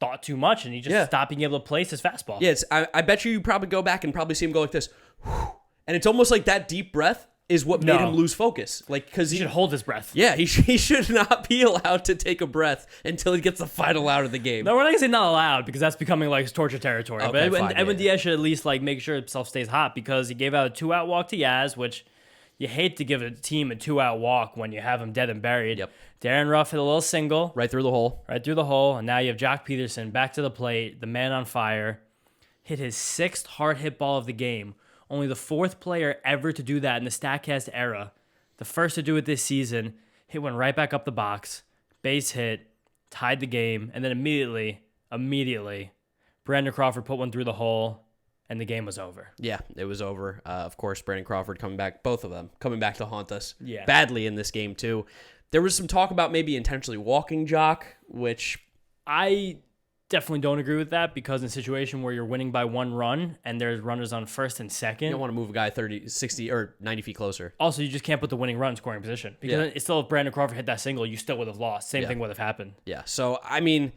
thought too much and he just stopped being able to place his fastball. Yeah, I bet you probably go back and probably see him go like this. And it's almost like that deep breath is what made him lose focus. Because he should hold his breath. Yeah, he should not be allowed to take a breath until he gets the final out of the game. No, we're not going to say not allowed because that's becoming torture territory. Okay, but Edwin Díaz should at least make sure himself stays hot because he gave out a 2-out walk to Díaz, which you hate to give a team a 2-out walk when you have them dead and buried. Yep. Darren Ruff hit a little single. Right through the hole. And now you have Joc Pederson back to the plate, the man on fire. Hit his 6th hard hit ball of the game. Only the 4th player ever to do that in the StatCast era. The first to do it this season. Hit one right back up the box. Base hit. Tied the game. And then immediately, Brandon Crawford put one through the hole. And the game was over. Yeah, it was over. Of course, Brandon Crawford coming back, both of them coming back to haunt us badly in this game too. There was some talk about maybe intentionally walking Joc, which I definitely don't agree with that because in a situation where you're winning by 1 run and there's runners on first and second. You don't want to move a guy 30, 60, or 90 feet closer. Also, you just can't put the winning run in scoring position because it's still if Brandon Crawford hit that single, you still would have lost. Same thing would have happened. Yeah, so, I mean,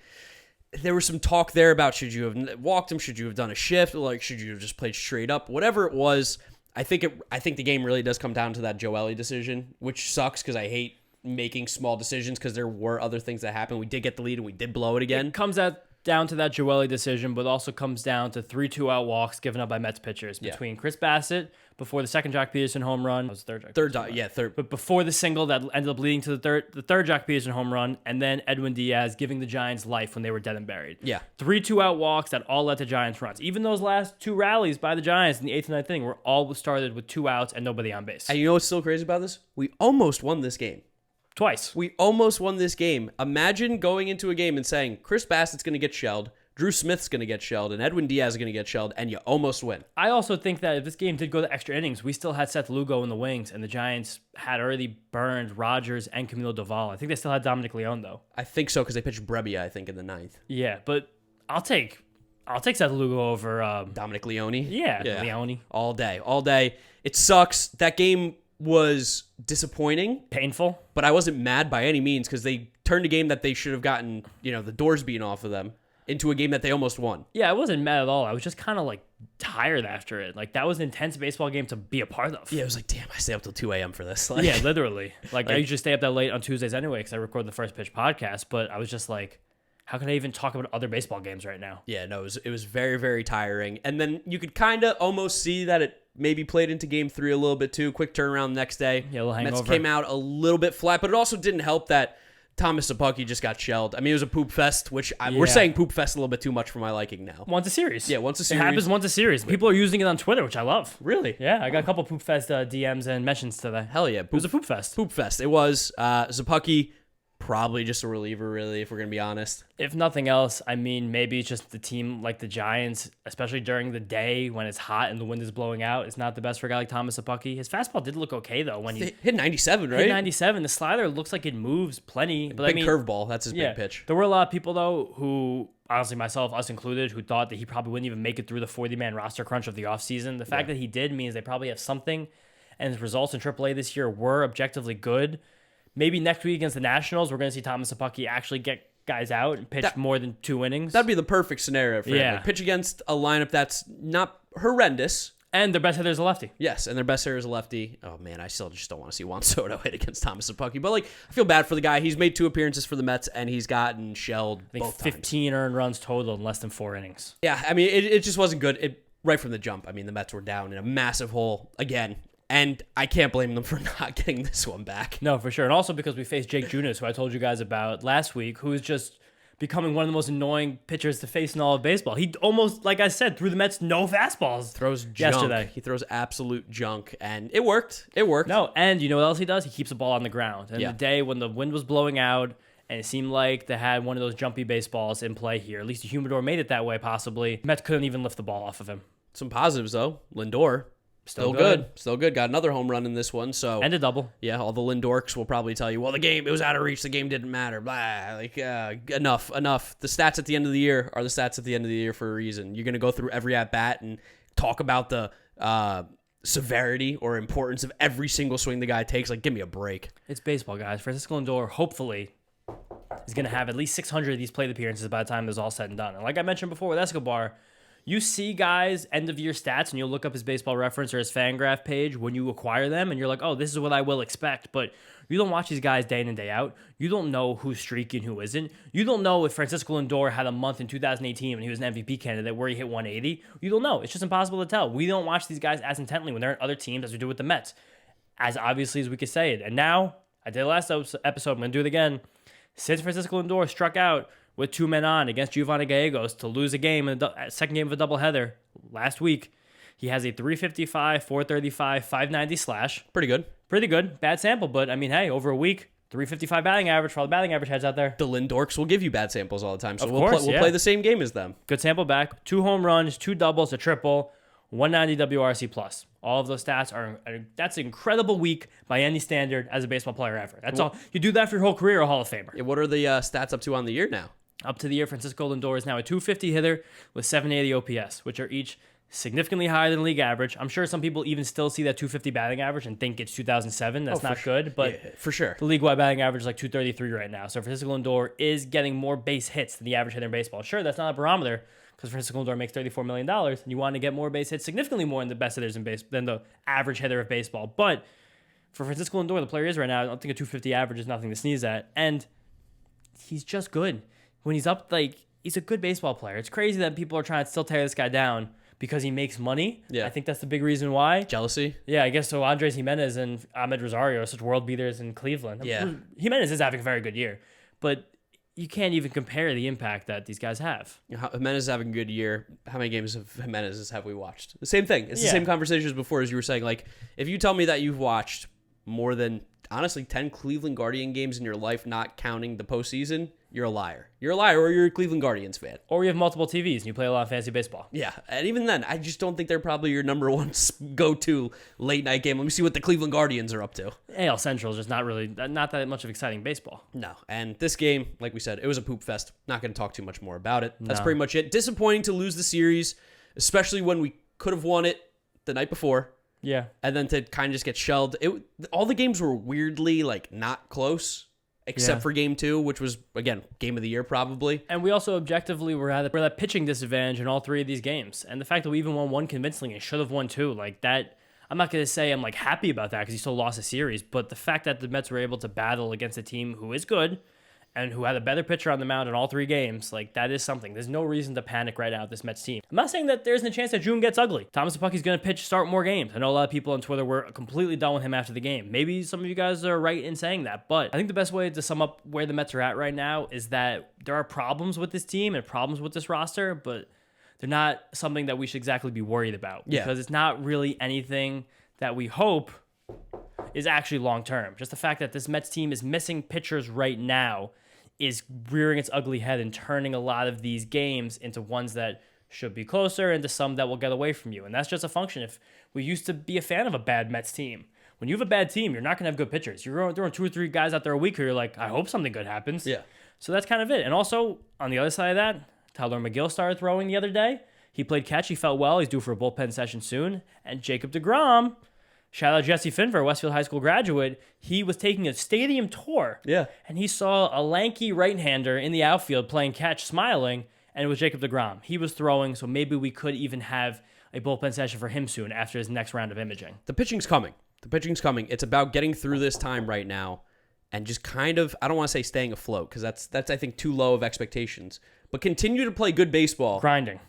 there was some talk there about should you have walked him, should you have done a shift, should you have just played straight up, whatever it was. I think the game really does come down to that Joely decision, which sucks because I hate making small decisions because there were other things that happened. We did get the lead and we did blow it again. It comes down to that Joely decision, but also comes down to 3 2-out walks given up by Mets pitchers between Chris Bassett before the second Joc Pederson home run. It was the third. But before the single that ended up leading to the third Joc Pederson home run, and then Edwin Díaz giving the Giants life when they were dead and buried. Yeah. 3 2-out walks that all led to Giants runs. Even those last 2 rallies by the Giants in the 8th and 9th inning were all started with 2 outs and nobody on base. And you know what's still crazy about this? We almost won this game. Twice. We almost won this game. Imagine going into a game and saying, Chris Bassett's going to get shelled, Drew Smith's going to get shelled, and Edwin Díaz is going to get shelled, and you almost win. I also think that if this game did go to extra innings, we still had Seth Lugo in the wings, and the Giants had already burned Rogers and Camilo Doval. I think they still had Dominic Leone, though. I think so, because they pitched Brebbia, I think, in the 9th. Yeah, but I'll take Seth Lugo over Dominic Leone. Yeah, Leone. All day. It sucks. That game was disappointing. Painful. But I wasn't mad by any means because they turned a game that they should have gotten, the doors beaten off of them into a game that they almost won. Yeah, I wasn't mad at all. I was just kind of tired after it. That was an intense baseball game to be a part of. Yeah, it was damn, I stay up till 2 a.m. for this. Yeah, literally. I usually stay up that late on Tuesdays anyway because I record the First Pitch podcast, but I was just how can I even talk about other baseball games right now? Yeah, no, it was very, very tiring. And then you could kind of almost see that it maybe played into game 3 a little bit too. Quick turnaround the next day. Yeah, a little hangover. Mets came out a little bit flat, but it also didn't help that Thomas Szapucki just got shelled. I mean, it was a poop fest, which we're saying poop fest a little bit too much for my liking now. Once a series. Yeah, once a series. It happens once a series. People are using it on Twitter, which I love. Really? Yeah, I got a couple poop fest DMs and mentions today. Hell yeah. It was a poop fest. Poop fest. It was. Szapucki, probably just a reliever, really, if we're going to be honest. If nothing else, I mean, maybe it's just the team like the Giants, especially during the day when it's hot and the wind is blowing out. It's not the best for a guy like Thomas Szapucki. His fastball did look okay, though. When he hit 97, right? hit 97. The slider looks like it moves plenty. But Big curveball. That's his big pitch. There were a lot of people, though, who, honestly, myself, us included, who thought that he probably wouldn't even make it through the 40-man roster crunch of the offseason. The fact that he did means they probably have something, and his results in AAA this year were objectively good. Maybe next week against the Nationals, we're going to see Thomas Szapucki actually get guys out and pitch more than 2 innings. That'd be the perfect scenario for him. Yeah. Like, pitch against a lineup that's not horrendous. And their best hitter is a lefty. Yes, and their best hitter is a lefty. Oh, man, I still just don't want to see Juan Soto hit against Thomas Szapucki. But, like, I feel bad for the guy. He's made 2 appearances for the Mets, and he's gotten shelled both 15 times. earned runs total in less than 4 innings. Yeah, I mean, it just wasn't good. Right from the jump, I mean, the Mets were down in a massive hole again. And I can't blame them for not getting this one back. No, for sure. And also because we faced Jake Junis, who I told you guys about last week, who is just becoming one of the most annoying pitchers to face in all of baseball. He almost, like I said, threw the Mets no fastballs. Throws junk. Yesterday. He throws absolute junk. And it worked. It worked. No, and you know what else he does? He keeps the ball on the ground. And the day when the wind was blowing out and it seemed like they had one of those jumpy baseballs in play here, at least the humidor made it that way possibly, Mets couldn't even lift the ball off of him. Some positives, though. Lindor. Still good. Still good. Got another home run in this one. So and a double. Yeah, all the Lindorks will probably tell you, well, it was out of reach. The game didn't matter. Blah. Like, enough. The stats at the end of the year are the stats at the end of the year for a reason. You're going to go through every at-bat and talk about the severity or importance of every single swing the guy takes. Like, give me a break. It's baseball, guys. Francisco Lindor, hopefully, is going to have at least 600 of these plate appearances by the time this is all said and done. And like I mentioned before with Escobar, you see guys' end-of-year stats, and you'll look up his Baseball Reference or his Fangraph page when you acquire them, and you're like, oh, this is what I will expect. But you don't watch these guys day in and day out. You don't know who's streaky and who isn't. You don't know if Francisco Lindor had a month in 2018 when he was an MVP candidate where he hit 180. You don't know. It's just impossible to tell. We don't watch these guys as intently when they're in other teams as we do with the Mets, as obviously as we could say it. And now, I did last episode, I'm going to do it again. Since Francisco Lindor struck out with 2 men on against Giovanni Gallegos to lose a game in the second game of a doubleheader last week, he has a 355, 435, 590 slash. Pretty good. Pretty good. Bad sample, but I mean, hey, over a week, 355 batting average for all the batting average heads out there. The Lindorks will give you bad samples all the time, so we'll play the same game as them. Good sample back. 2 home runs, 2 doubles, a triple, 190 WRC plus. All of those stats that's an incredible week by any standard as a baseball player ever. That's all. You do that for your whole career, a Hall of Famer. Yeah, what are the stats up to on the year now? Up to the year, Francisco Lindor is now a 250 hitter with 780 OPS, which are each significantly higher than league average. I'm sure some people even still see that 250 batting average and think it's 2007. That's not good, but yeah, for sure. The league-wide batting average is like 233 right now. So Francisco Lindor is getting more base hits than the average hitter in baseball. Sure, that's not a barometer because Francisco Lindor makes $34 million, and you want to get more base hits, significantly more than the best hitters in base than the average hitter of baseball. But for Francisco Lindor, the player is right now, I don't think a 250 average is nothing to sneeze at, and he's just good. When he's up, he's a good baseball player. It's crazy that people are trying to still tear this guy down because he makes money. Yeah. I think that's the big reason why. Jealousy? Yeah, I guess so. Andres Jimenez and Ahmed Rosario are such world beaters in Cleveland. Yeah. Jimenez is having a very good year, but you can't even compare the impact that these guys have. Jimenez is having a good year. How many games of Jimenez have we watched? The same thing. It's the same conversation as before, as you were saying. Like, if you tell me that you've watched more than, honestly, 10 Cleveland Guardian games in your life, not counting the postseason, you're a liar. You're a liar, or you're a Cleveland Guardians fan. Or you have multiple TVs and you play a lot of fantasy baseball. Yeah, and even then, I just don't think they're probably your number one go-to late-night game. Let me see what the Cleveland Guardians are up to. AL Central is just not that much of exciting baseball. No, and this game, like we said, it was a poop fest. Not going to talk too much more about it. That's pretty much it. Disappointing to lose the series, especially when we could have won it the night before. Yeah. And then to kind of just get shelled. All the games were weirdly, not close. Except for game 2, which was, again, game of the year probably. And we also objectively were at that pitching disadvantage in all 3 of these games. And the fact that we even won 1 convincingly and should have won 2, that, I'm not going to say I'm happy about that because he still lost a series. But the fact that the Mets were able to battle against a team who is good and who had a better pitcher on the mound in all 3 games, like, that is something. There's no reason to panic right now with this Mets team. I'm not saying that there isn't a chance that June gets ugly. Thomas Sapucki's going to start more games. I know a lot of people on Twitter were completely done with him after the game. Maybe some of you guys are right in saying that, but I think the best way to sum up where the Mets are at right now is that there are problems with this team and problems with this roster, but they're not something that we should exactly be worried about. Because it's not really anything that we hope is actually long-term. Just the fact that this Mets team is missing pitchers right now is rearing its ugly head and turning a lot of these games into ones that should be closer and to some that will get away from you. And that's just a function. If we used to be a fan of a bad Mets team, when you have a bad team, you're not going to have good pitchers. You're throwing 2 or 3 guys out there a week who you're like, I hope something good happens. Yeah. So that's kind of it. And also, on the other side of that, Tyler McGill started throwing the other day. He played catch. He felt well. He's due for a bullpen session soon. And Jacob deGrom, shout out Jesse Finver, Westfield High School graduate. He was taking a stadium tour. Yeah. And he saw a lanky right-hander in the outfield playing catch, smiling, and it was Jacob deGrom. He was throwing, so maybe we could even have a bullpen session for him soon after his next round of imaging. The pitching's coming. It's about getting through this time right now and just kind of, I don't want to say staying afloat because that's I think too low of expectations. But continue to play good baseball. Grinding.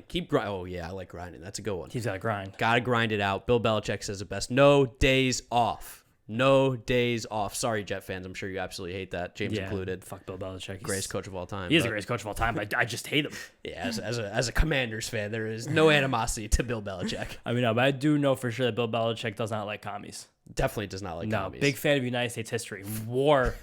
Keep grinding. Oh, yeah, I like grinding. That's a good one. He's got to grind. Got to grind it out. Bill Belichick says it best. No days off. No days off. Sorry, Jet fans. I'm sure you absolutely hate that. James included. Fuck Bill Belichick. Greatest coach of all time. He is the greatest coach of all time, but I just hate him. Yeah, as a Commanders fan, there is no animosity to Bill Belichick. I mean, no, but I do know for sure that Bill Belichick does not like commies. Definitely does not like commies. Big fan of United States history. War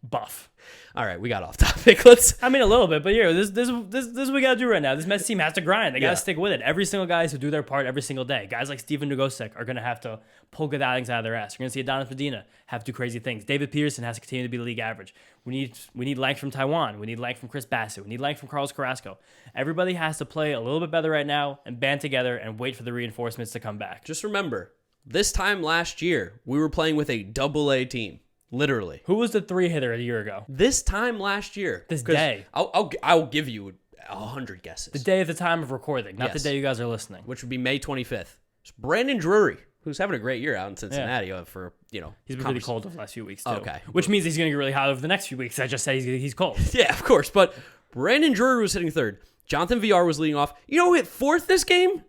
buff. All right, we got off topic. Let's. I mean, a little bit, but yeah, this is what we got to do right now. This Mets team has to grind. They got to stick with it. Every single guy has to do their part every single day. Guys like Stephen Nogosek are going to have to pull good outings out of their ass. You're going to see Adonis Medina have to do crazy things. David Peterson has to continue to be league average. We need length from Taiwan. We need length from Chris Bassett. We need length from Carlos Carrasco. Everybody has to play a little bit better right now and band together and wait for the reinforcements to come back. Just remember, this time last year, we were playing with a double-A team. Literally. Who was the 3-hitter a year ago? This time last year. This day. I'll give you 100 guesses. The day at the time of recording, not the day you guys are listening. Which would be May 25th. It's Brandon Drury, who's having a great year out in Cincinnati for, He's been really cold over the last few weeks, too. Okay. Which means he's going to get really hot over the next few weeks. I just said he's cold. Yeah, of course. But Brandon Drury was hitting third. Jonathan VR was leading off. You know who hit fourth this game?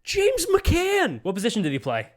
James McCann. What position did he play?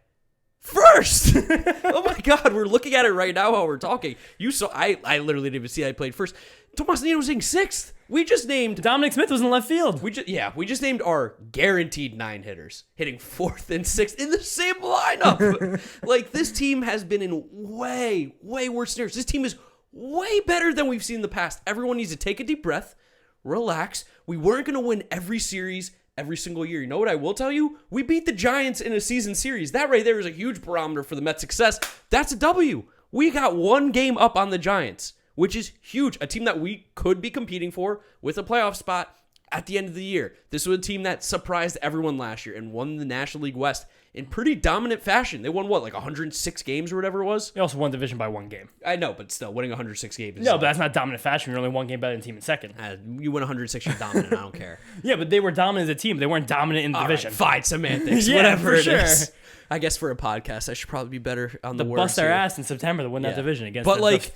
First. Oh my God, we're looking at it right now while we're talking. You saw I literally didn't even see I played first. Tomas Nido was hitting sixth. We just named Dominic Smith was in left field. We just named our guaranteed 9 hitters hitting fourth and sixth in the same lineup. Like, this team has been in way worse scenarios. This team is way better than we've seen in the past. Everyone needs to take a deep breath, relax. We weren't going to win every series every single year. You know what I will tell you? We beat the Giants in a season series. That right there is a huge barometer for the Mets' success. That's a W. We got 1 game up on the Giants, which is huge. A team that we could be competing for with a playoff spot at the end of the year. This was a team that surprised everyone last year and won the National League West in pretty dominant fashion. They won, 106 games or whatever it was? They also won division by 1 game. I know, but still, winning 106 games. No, but that's not dominant fashion. You're only 1 game better than the team in second. You win 106, you're dominant. I don't care. Yeah, but they were dominant as a team. They weren't dominant in the division. Right, fine, semantics. Yeah, whatever for it sure. is. I guess for a podcast, I should probably be better on the words. Bust their here. ass in September to win that division against the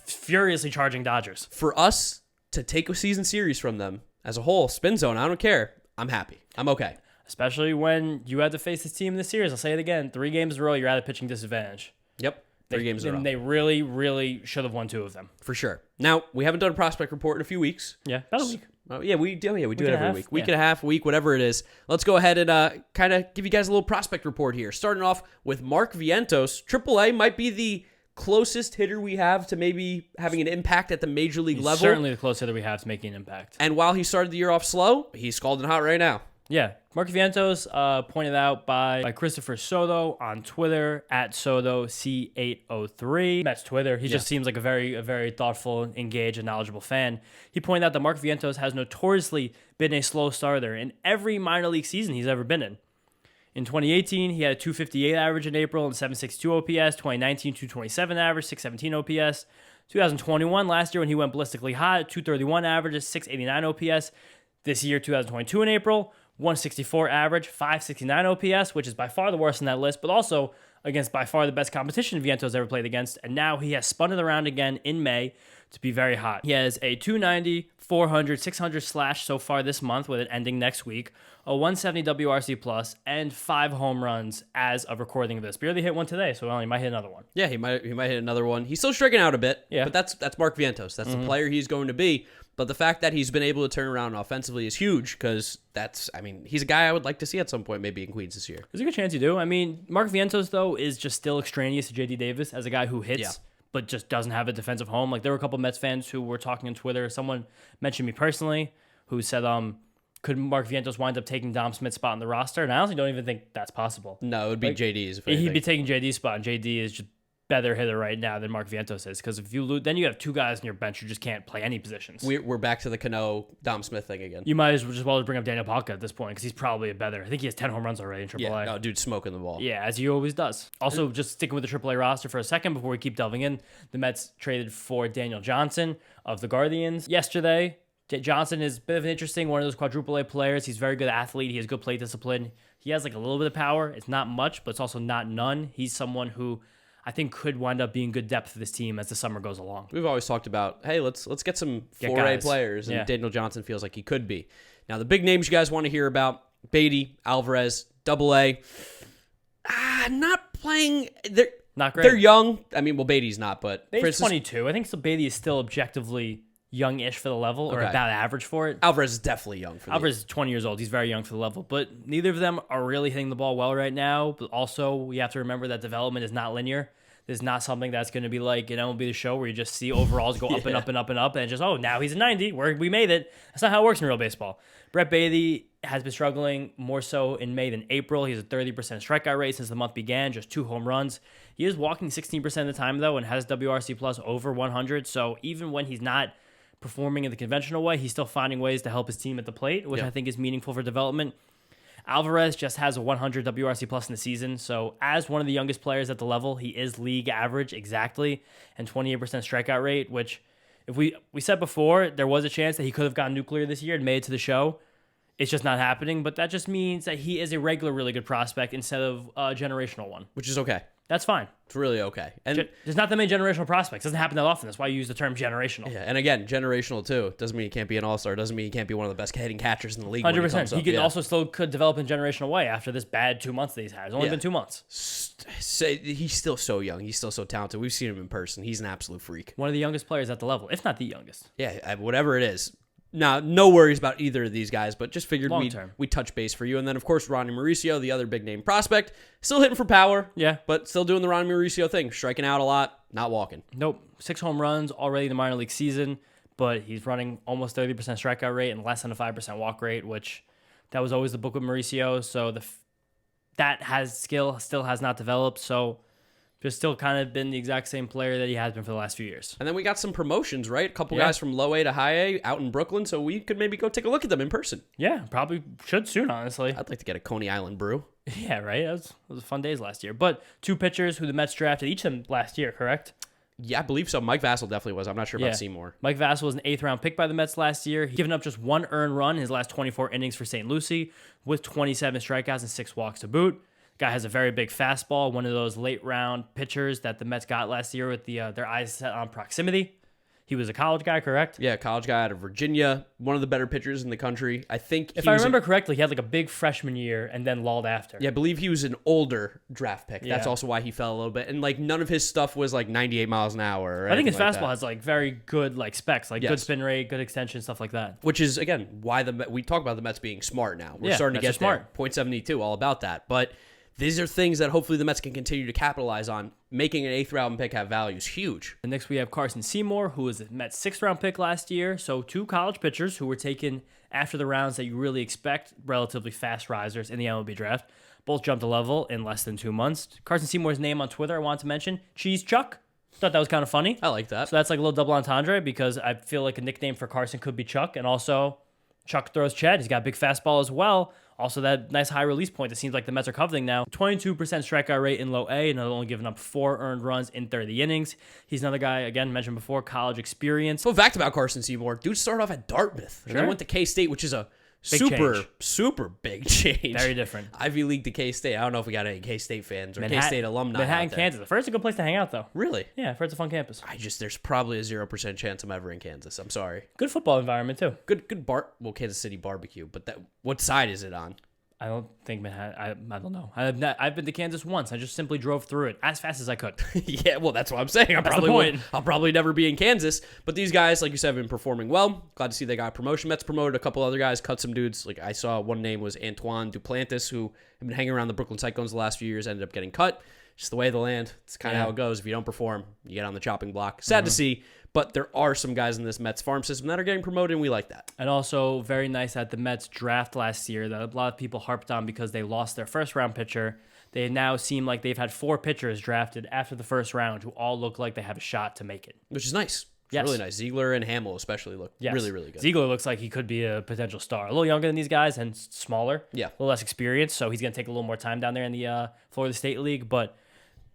furiously charging Dodgers. For us to take a season series from them as a whole, spin zone, I don't care. I'm happy. I'm okay. Especially when you had to face this team in this series. I'll say it again. 3 games in a row, you're at a pitching disadvantage. Yep. 3 games in a row. And they really, really should have won 2 of them. For sure. Now, we haven't done a prospect report in a few weeks. Yeah, about a week. We do it every week. Week and a half, week, whatever it is. Let's go ahead and kind of give you guys a little prospect report here. Starting off with Mark Vientos. AAA might be the closest hitter we have to maybe having an impact at the major league level. Certainly the closest hitter we have to making an impact. And while he started the year off slow, he's scalding hot right now. Yeah. Mark Vientos, pointed out by Christopher Soto on Twitter, at SotoC803. That's Twitter. He just seems like a very thoughtful, engaged, and knowledgeable fan. He pointed out that Mark Vientos has notoriously been a slow starter in every minor league season he's ever been in. In 2018, he had a 258 average in April and 762 OPS. 2019, 227 average, 617 OPS. 2021, last year when he went ballistically hot, 231 average, 689 OPS. This year, 2022 in April, 164 average, 569 OPS, which is by far the worst in that list, but also against by far the best competition Viento's ever played against. And now he has spun it around again in May to be very hot. He has a 290, 400, 600 slash so far this month with it ending next week, a 170 WRC plus, and 5 home runs as of recording of this. Barely hit one today, so he might hit another one. Yeah, he might hit another one. He's still striking out a bit, but that's Mark Vientos. That's the player he's going to be. But the fact that he's been able to turn around offensively is huge because he's a guy I would like to see at some point maybe in Queens this year. There's a good chance you do. I mean, Mark Vientos, though, is just still extraneous to J.D. Davis as a guy who hits, but just doesn't have a defensive home. Like, there were a couple Mets fans who were talking on Twitter. Someone mentioned me personally who said, could Mark Vientos wind up taking Dom Smith's spot in the roster? And I honestly don't even think that's possible. No, it would be JD's. He'd be taking JD's spot, and JD is just better hitter right now than Mark Vientos is, because if you lose, then you have 2 guys on your bench who just can't play any positions. We're back to the Cano Dom Smith thing again. You might as well bring up Daniel Palka at this point because he's probably a better. I think he has 10 home runs already in AAA. Yeah, no, dude's smoking the ball. Yeah, as he always does. Also, just sticking with the AAA roster for a second before we keep delving in, the Mets traded for Daniel Johnson of the Guardians yesterday. Johnson is a bit of an interesting one of those quadruple A players. He's a very good athlete. He has good plate discipline. He has like a little bit of power. It's not much, but it's also not none. He's someone who I think could wind up being good depth for this team as the summer goes along. We've always talked about, hey, let's get some 4A players, and Daniel Johnson feels like he could be. Now, the big names you guys want to hear about, Beatty, Alvarez, AA. Not playing. They're not great. They're young. I mean, well, Beatty's not, but Beatty's 22. I think so. Beatty is still objectively young-ish for the level, or about average for it. Alvarez is definitely young for Alvarez is 20 years old. He's very young for the level, but neither of them are really hitting the ball well right now. But also, we have to remember that development is not linear. This is not something that's going to be like, MLB The Show where you just see overalls go up and up and up and up, and just, now he's a 90. We made it. That's not how it works in real baseball. Brett Beatty has been struggling more so in May than April. He has a 30% strikeout rate since the month began, just 2 home runs. He is walking 16% of the time, though, and has WRC plus over 100. So even when he's not performing in the conventional way, he's still finding ways to help his team at the plate, which I think is meaningful for development. Alvarez just has a 100 WRC plus in the season, so as one of the youngest players at the level, he is league average exactly, and 28% strikeout rate, which if we said before, there was a chance that he could have gone nuclear this year and made it to the show. It's just not happening, but that just means that he is a regular really good prospect instead of a generational one. Which is okay. That's fine. It's really okay. And there's not that many generational prospects. It doesn't happen that often. That's why you use the term generational. Yeah, and again, generational too. Doesn't mean he can't be an all-star. Doesn't mean he can't be one of the best hitting catchers in the league. 100%. He could also still could develop in a generational way after this bad 2 months that he's had. It's only been 2 months. He's still so young. He's still so talented. We've seen him in person. He's an absolute freak. One of the youngest players at the level, if not the youngest. Yeah, whatever it is. Now, no worries about either of these guys, but just figured we'd touch base for you. And then, of course, Ronnie Mauricio, the other big-name prospect, still hitting for power. Yeah. But still doing the Ronnie Mauricio thing, striking out a lot, not walking. Nope. 6 home runs already in the minor league season, but he's running almost 30% strikeout rate and less than a 5% walk rate, which that was always the book with Mauricio. So that still has not developed. So just still kind of been the exact same player that he has been for the last few years. And then we got some promotions, right? A couple guys from low A to high A out in Brooklyn, so we could maybe go take a look at them in person. Yeah, probably should soon, honestly. I'd like to get a Coney Island brew. Yeah, right? That was fun days last year. But 2 pitchers who the Mets drafted, each of them last year, correct? Yeah, I believe so. Mike Vassell definitely was. I'm not sure about Seymour. Mike Vassell was an 8th-round pick by the Mets last year. He's given up just 1 earned run in his last 24 innings for St. Lucie with 27 strikeouts and 6 walks to boot. Guy has a very big fastball, one of those late-round pitchers that the Mets got last year with their eyes set on proximity. He was a college guy, correct? Yeah, college guy out of Virginia, one of the better pitchers in the country. I think if I remember correctly, he had like a big freshman year and then lulled after. Yeah, I believe he was an older draft pick. That's also why he fell a little bit. And like none of his stuff was like 98 miles an hour. Or I think his like fastball has like very good like specs, like good spin rate, good extension, stuff like that. Which is again why we talk about the Mets being smart now. We're starting to get smart. 0.72, all about that. But these are things that hopefully the Mets can continue to capitalize on. Making an 8th-round pick have value is huge. And next we have Carson Seymour, who was the Mets' 6th-round pick last year. So 2 college pitchers who were taken after the rounds that you really expect, relatively fast risers in the MLB draft. Both jumped a level in less than 2 months. Carson Seymour's name on Twitter I wanted to mention, Cheese Chuck. Thought that was kind of funny. I like that. So that's like a little double entendre because I feel like a nickname for Carson could be Chuck. And also, Chuck throws Chad. He's got a big fastball as well. Also, that nice high release point that seems like the Mets are coveting now. 22% strikeout rate in low A, and only giving up 4 earned runs in 30 innings. He's another guy, again, mentioned before, college experience. Fun fact about Carson Seymour, dude started off at Dartmouth. And then went to K-State, which is a Super big change. Very different. Ivy League to K-State. I don't know if we got any K-State fans or K-State alumni Manhattan, out there. Kansas. First, a good place to hang out, though. Really? Yeah, first, a fun campus. There's probably a 0% chance I'm ever in Kansas. I'm sorry. Good football environment, too. Good Kansas City barbecue, but what side is it on? I don't think Manhattan. I don't know. I've been to Kansas once. I just simply drove through it as fast as I could. Yeah, well, that's what I'm saying. I'll probably never be in Kansas. But these guys, like you said, have been performing well. Glad to see they got promotion. Mets promoted a couple other guys, cut some dudes. Like I saw one name was Antoine Duplantis, who had been hanging around the Brooklyn Cyclones the last few years, ended up getting cut. Just the way of the land. It's kind of how it goes. If you don't perform, you get on the chopping block. Sad to see. But there are some guys in this Mets farm system that are getting promoted, and we like that. And also, very nice at the Mets draft last year that a lot of people harped on because they lost their first-round pitcher. They now seem like they've had 4 pitchers drafted after the first round who all look like they have a shot to make it. Which is nice. It's really nice. Ziegler and Hamill especially look really, really good. Ziegler looks like he could be a potential star. A little younger than these guys and smaller. Yeah. A little less experienced, so he's going to take a little more time down there in the Florida State League. But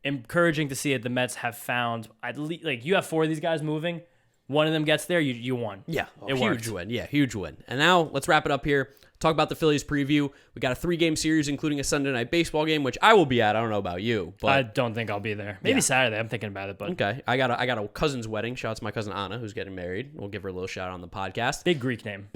encouraging to see it. The Mets have found, at least, like, you have 4 of these guys moving. One of them gets there, you won. Yeah, huge win. Yeah, huge win. And now let's wrap it up here. Talk about the Phillies preview. We got a 3-game series, including a Sunday night baseball game, which I will be at. I don't know about you, but I don't think I'll be there. Maybe Saturday. I'm thinking about it, but okay. I got a cousin's wedding. Shout out to my cousin Anna, who's getting married. We'll give her a little shout out on the podcast. Big Greek name.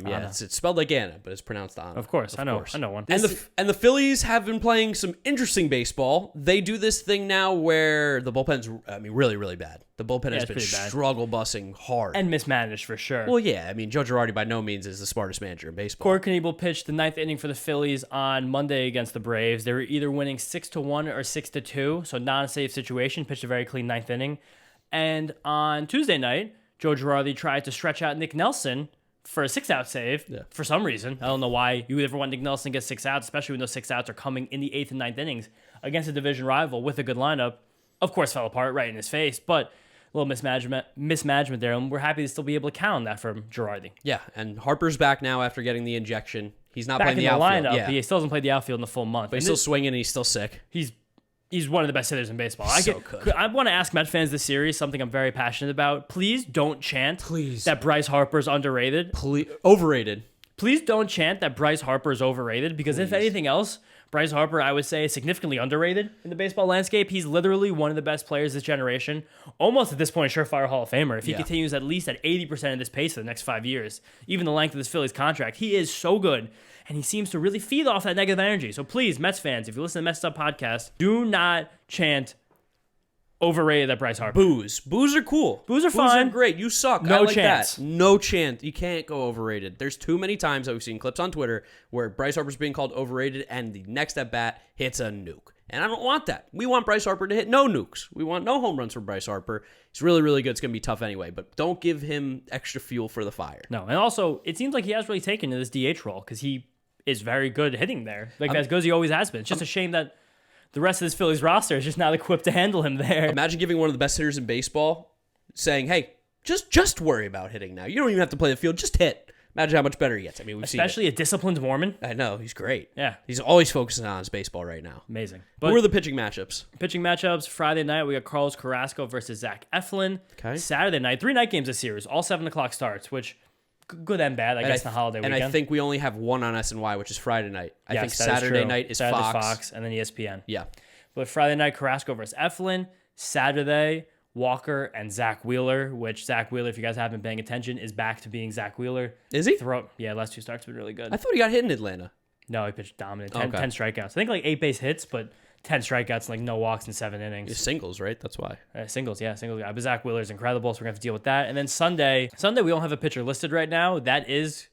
Yeah, it's spelled like Anna, but it's pronounced Anna. Of course, I know one. And the Phillies have been playing some interesting baseball. They do this thing now where the bullpen's, really, really bad. The bullpen has been struggle bussing hard. And mismanaged for sure. Well, yeah. Joe Girardi by no means is the smartest manager in baseball. Corey Knebel pitched the 9th inning for the Phillies on Monday against the Braves. They were either winning 6-1 or 6-2, so not a safe situation. Pitched a very clean 9th inning. And on Tuesday night, Joe Girardi tried to stretch out Nick Nelson for a 6-out save for some reason. I don't know why you would ever want Nick Nelson to get 6 outs, especially when those 6 outs are coming in the 8th and 9th innings against a division rival with a good lineup. Of course, fell apart right in his face, but a little mismanagement there, and we're happy to still be able to count on that from Girardi. Yeah, and Harper's back now after getting the injection. He's not back playing in the outfield. Lineup, yeah. He still hasn't played the outfield in the full month. But he's still swinging, and he's still sick. He's one of the best hitters in baseball. Good. I want to ask Met fans this series something I'm very passionate about. Please don't chant that Bryce Harper's underrated. Overrated. Please don't chant that Bryce Harper is overrated, because if anything else, Bryce Harper, I would say, is significantly underrated in the baseball landscape. He's literally one of the best players this generation. Almost at this point, a surefire Hall of Famer. If he continues at least at 80% of this pace for the next 5 years, even the length of this Phillies contract, he is so good. And he seems to really feed off that negative energy. So please, Mets fans, if you listen to the Mets'd podcast, do not chant overrated at Bryce Harper. Boos are cool. Boos are fine. Boos are great. You suck. No I like chance. That. No chance. You can't go overrated. There's too many times that we've seen clips on Twitter where Bryce Harper's being called overrated and the next at bat hits a nuke. And I don't want that. We want Bryce Harper to hit no nukes. We want no home runs for Bryce Harper. He's really, really good. It's going to be tough anyway, but don't give him extra fuel for the fire. No, and also, it seems like he has really taken to this DH role because he is very good hitting there. As good as he always has been. It's just a shame that the rest of this Phillies roster is just not equipped to handle him there. Imagine giving one of the best hitters in baseball saying, hey, just worry about hitting now. You don't even have to play the field. Just hit. Imagine how much better he gets. We've especially seen a disciplined Mormon. I know. He's great. Yeah. He's always focusing on his baseball right now. Amazing. But who are the pitching matchups? Pitching matchups, Friday night, we got Carlos Carrasco versus Zach Eflin. Okay. Saturday night, 3 night games this series, all 7 o'clock starts, which good and bad, I guess, in the holiday weekend. And I think we only have one on SNY, which is Friday night. I think Saturday night is Fox. And then ESPN. Yeah. But Friday night, Carrasco versus Eflin. Saturday, Walker and Zach Wheeler, which Zach Wheeler, if you guys haven't been paying attention, is back to being Zach Wheeler. Is he? Last 2 starts have been really good. I thought he got hit in Atlanta. No, he pitched dominant. 10 strikeouts. I think 8 base hits, but 10 strikeouts and no walks in 7 innings. It's singles, right? That's why. Singles guy. But Zach Wheeler is incredible, so we're going to have to deal with that. And then Sunday, we don't have a pitcher listed right now. That is,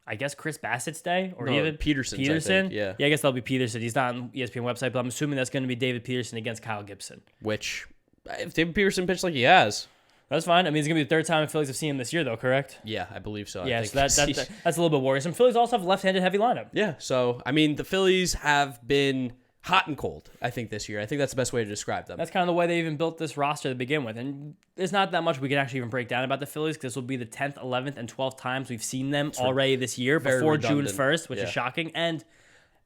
I guess, Chris Bassett's day, or even Peterson. Yeah, I guess that'll be Peterson. He's not on ESPN website, but I'm assuming that's going to be David Peterson against Kyle Gibson. Which, if David Peterson pitched like he has, that's fine. It's going to be the 3rd time the Phillies have seen him this year, though, correct? Yeah, I believe so. Yeah, so that's a little bit worrisome. Phillies also have a left-handed heavy lineup. Yeah, so, the Phillies have been hot and cold, I think, this year. I think that's the best way to describe them. That's kind of the way they even built this roster to begin with. And there's not that much we can actually even break down about the Phillies, because this will be the 10th, 11th, and 12th times we've seen them already this year before June 1st, which is shocking. And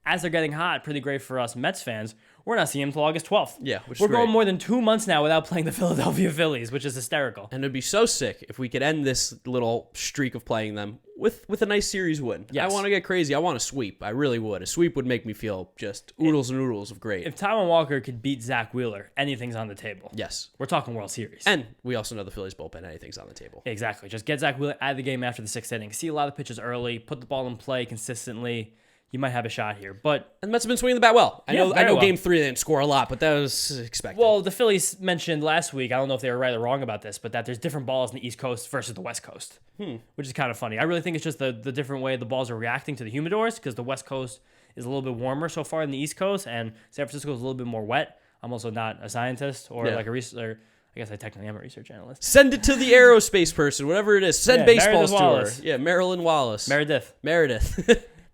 as they're getting hot, pretty great for us Mets fans. We're not seeing them until August 12th. Yeah, which is We're going great. more than 2 months now without playing the Philadelphia Phillies, which is hysterical. And it'd be so sick if we could end this little streak of playing them with a nice series win. Yes. I want to get crazy. I want a sweep. I really would. A sweep would make me feel just oodles and oodles of great. If Taijuan Walker could beat Zach Wheeler, anything's on the table. Yes. We're talking World Series. And we also know the Phillies bullpen, anything's on the table. Exactly. Just get Zach Wheeler out of the game after the 6th inning. See a lot of pitches early. Put the ball in play consistently. You might have a shot here. But And the Mets have been swinging the bat well. I know very well. Game 3 they didn't score a lot, but that was expected. well, the Phillies mentioned last week, I don't know if they were right or wrong about this, but that there's different balls in the East Coast versus the West Coast, which is kind of funny. I really think it's just the different way the balls are reacting to the humidors because the West Coast is a little bit warmer so far than the East Coast, and San Francisco is a little bit more wet. I'm also not a scientist or like a researcher. I guess I technically am a research analyst. Send it to the aerospace person, whatever it is. Send baseballs to her. Yeah, Marilyn Wallace. Meredith.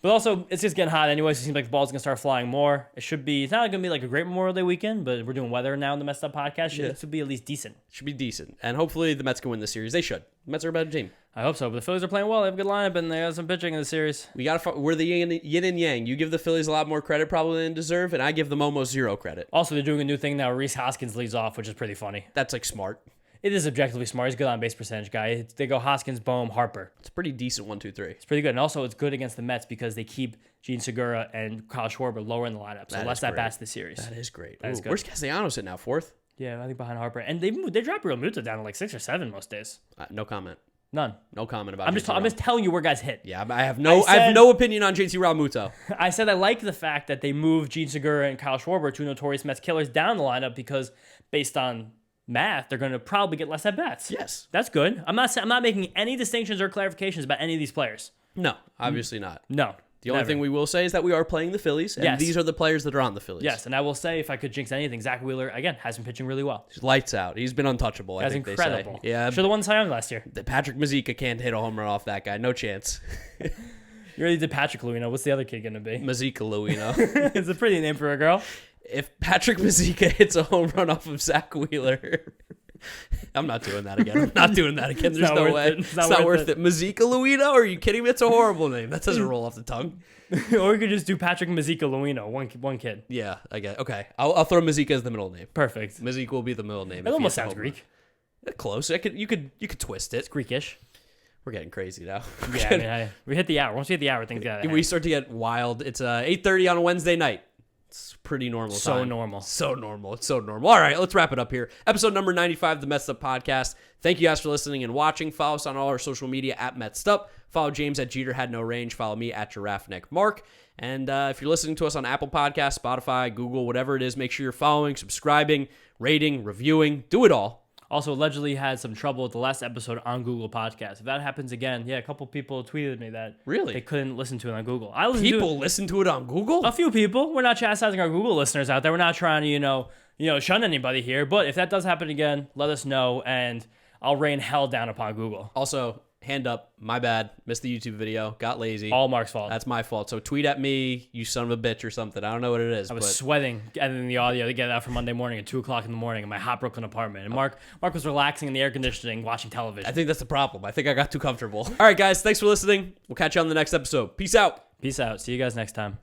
But also, it's just getting hot anyway, so it seems like the ball's going to start flying more. It's not going to be like a great Memorial Day weekend, but we're doing weather now in the Mets'd podcast. It should be at least decent. Should be decent. And hopefully the Mets can win this series. They should. The Mets are a better team. I hope so, but the Phillies are playing well. They have a good lineup, and they got some pitching in the series. We're the yin and yang. You give the Phillies a lot more credit probably than deserve, and I give them almost zero credit. Also, they're doing a new thing now. Rhys Hoskins leads off, which is pretty funny. That's like smart. It is objectively smart. He's a good on base percentage guy. They go Hoskins, Bohm, Harper. It's a pretty decent 1, 2, 3. It's pretty good. And also, it's good against the Mets because they keep Gene Segura and Kyle Schwarber lower in the lineup. So less at bats this series. That is great. That is good. Where's Castellanos at now? 4th? Yeah, I think behind Harper. And they drop Real Muto down to like 6 or 7 most days. No comment. None. No comment about I'm just telling you where guys hit. Yeah, I have no opinion on JT Realmuto. I said I like the fact that they moved Gene Segura and Kyle Schwarber, two notorious Mets killers, down the lineup because based on math, they're going to probably get less at bats. Yes. That's good. I'm not making any distinctions or clarifications about any of these players. No, obviously not. No. The only thing we will say is that we are playing the Phillies, and these are the players that are on the Phillies. Yes, and I will say, if I could jinx anything, Zach Wheeler, again, has been pitching really well. He's lights out. He's been untouchable, I That's think incredible. they say. Yeah. Should have won Cy Young last year. Patrick Mazika can't hit a home run off that guy. No chance. You already did Patrick Luino. What's the other kid going to be? Mazika Luino. It's a pretty name for a girl. If Patrick Mazika hits a home run off of Zach Wheeler... I'm not doing that again. There's no way. It's not worth it. Mazika Luino? Are you kidding me? It's a horrible name. That doesn't roll off the tongue. Or you could just do Patrick Mazika Luino, one kid. Yeah, I get it. Okay. I'll throw Mazika as the middle name. Perfect. Mazika will be the middle name. It almost sounds Greek. Close. You could twist it. It's Greekish. We're getting crazy now. Yeah, we hit the hour. Once we hit the hour, things got we start to get wild. It's 8:30 on a Wednesday night. It's pretty normal. So time. normal. So normal. It's so normal. All right, let's wrap it up here. Episode number 95 of the Mets'd Up Podcast. Thank you guys for listening and watching. Follow us on all our social media at Mets'd Up. Follow James at Jeter Had No Range. Follow me at Giraffe Neck Mark. And if you're listening to us on Apple Podcasts, Spotify, Google, whatever it is, make sure you're following, subscribing, rating, reviewing. Do it all. Also, allegedly had some trouble with the last episode on Google Podcasts. If that happens again, a couple people tweeted me that they couldn't listen to it on Google. Listen to it on Google? A few people. We're not chastising our Google listeners out there. We're not trying to, shun anybody here. But if that does happen again, let us know, and I'll rain hell down upon Google. Also, hand up, my bad. Missed the YouTube video. Got lazy. All Mark's fault. That's my fault. So tweet at me, you son of a bitch, or something. I don't know what it is. I was sweating editing the audio to get it out for Monday morning at 2 o'clock in the morning in my hot Brooklyn apartment. And Mark was relaxing in the air conditioning, watching television. I think that's the problem. I think I got too comfortable. All right, guys. Thanks for listening. We'll catch you on the next episode. Peace out. Peace out. See you guys next time.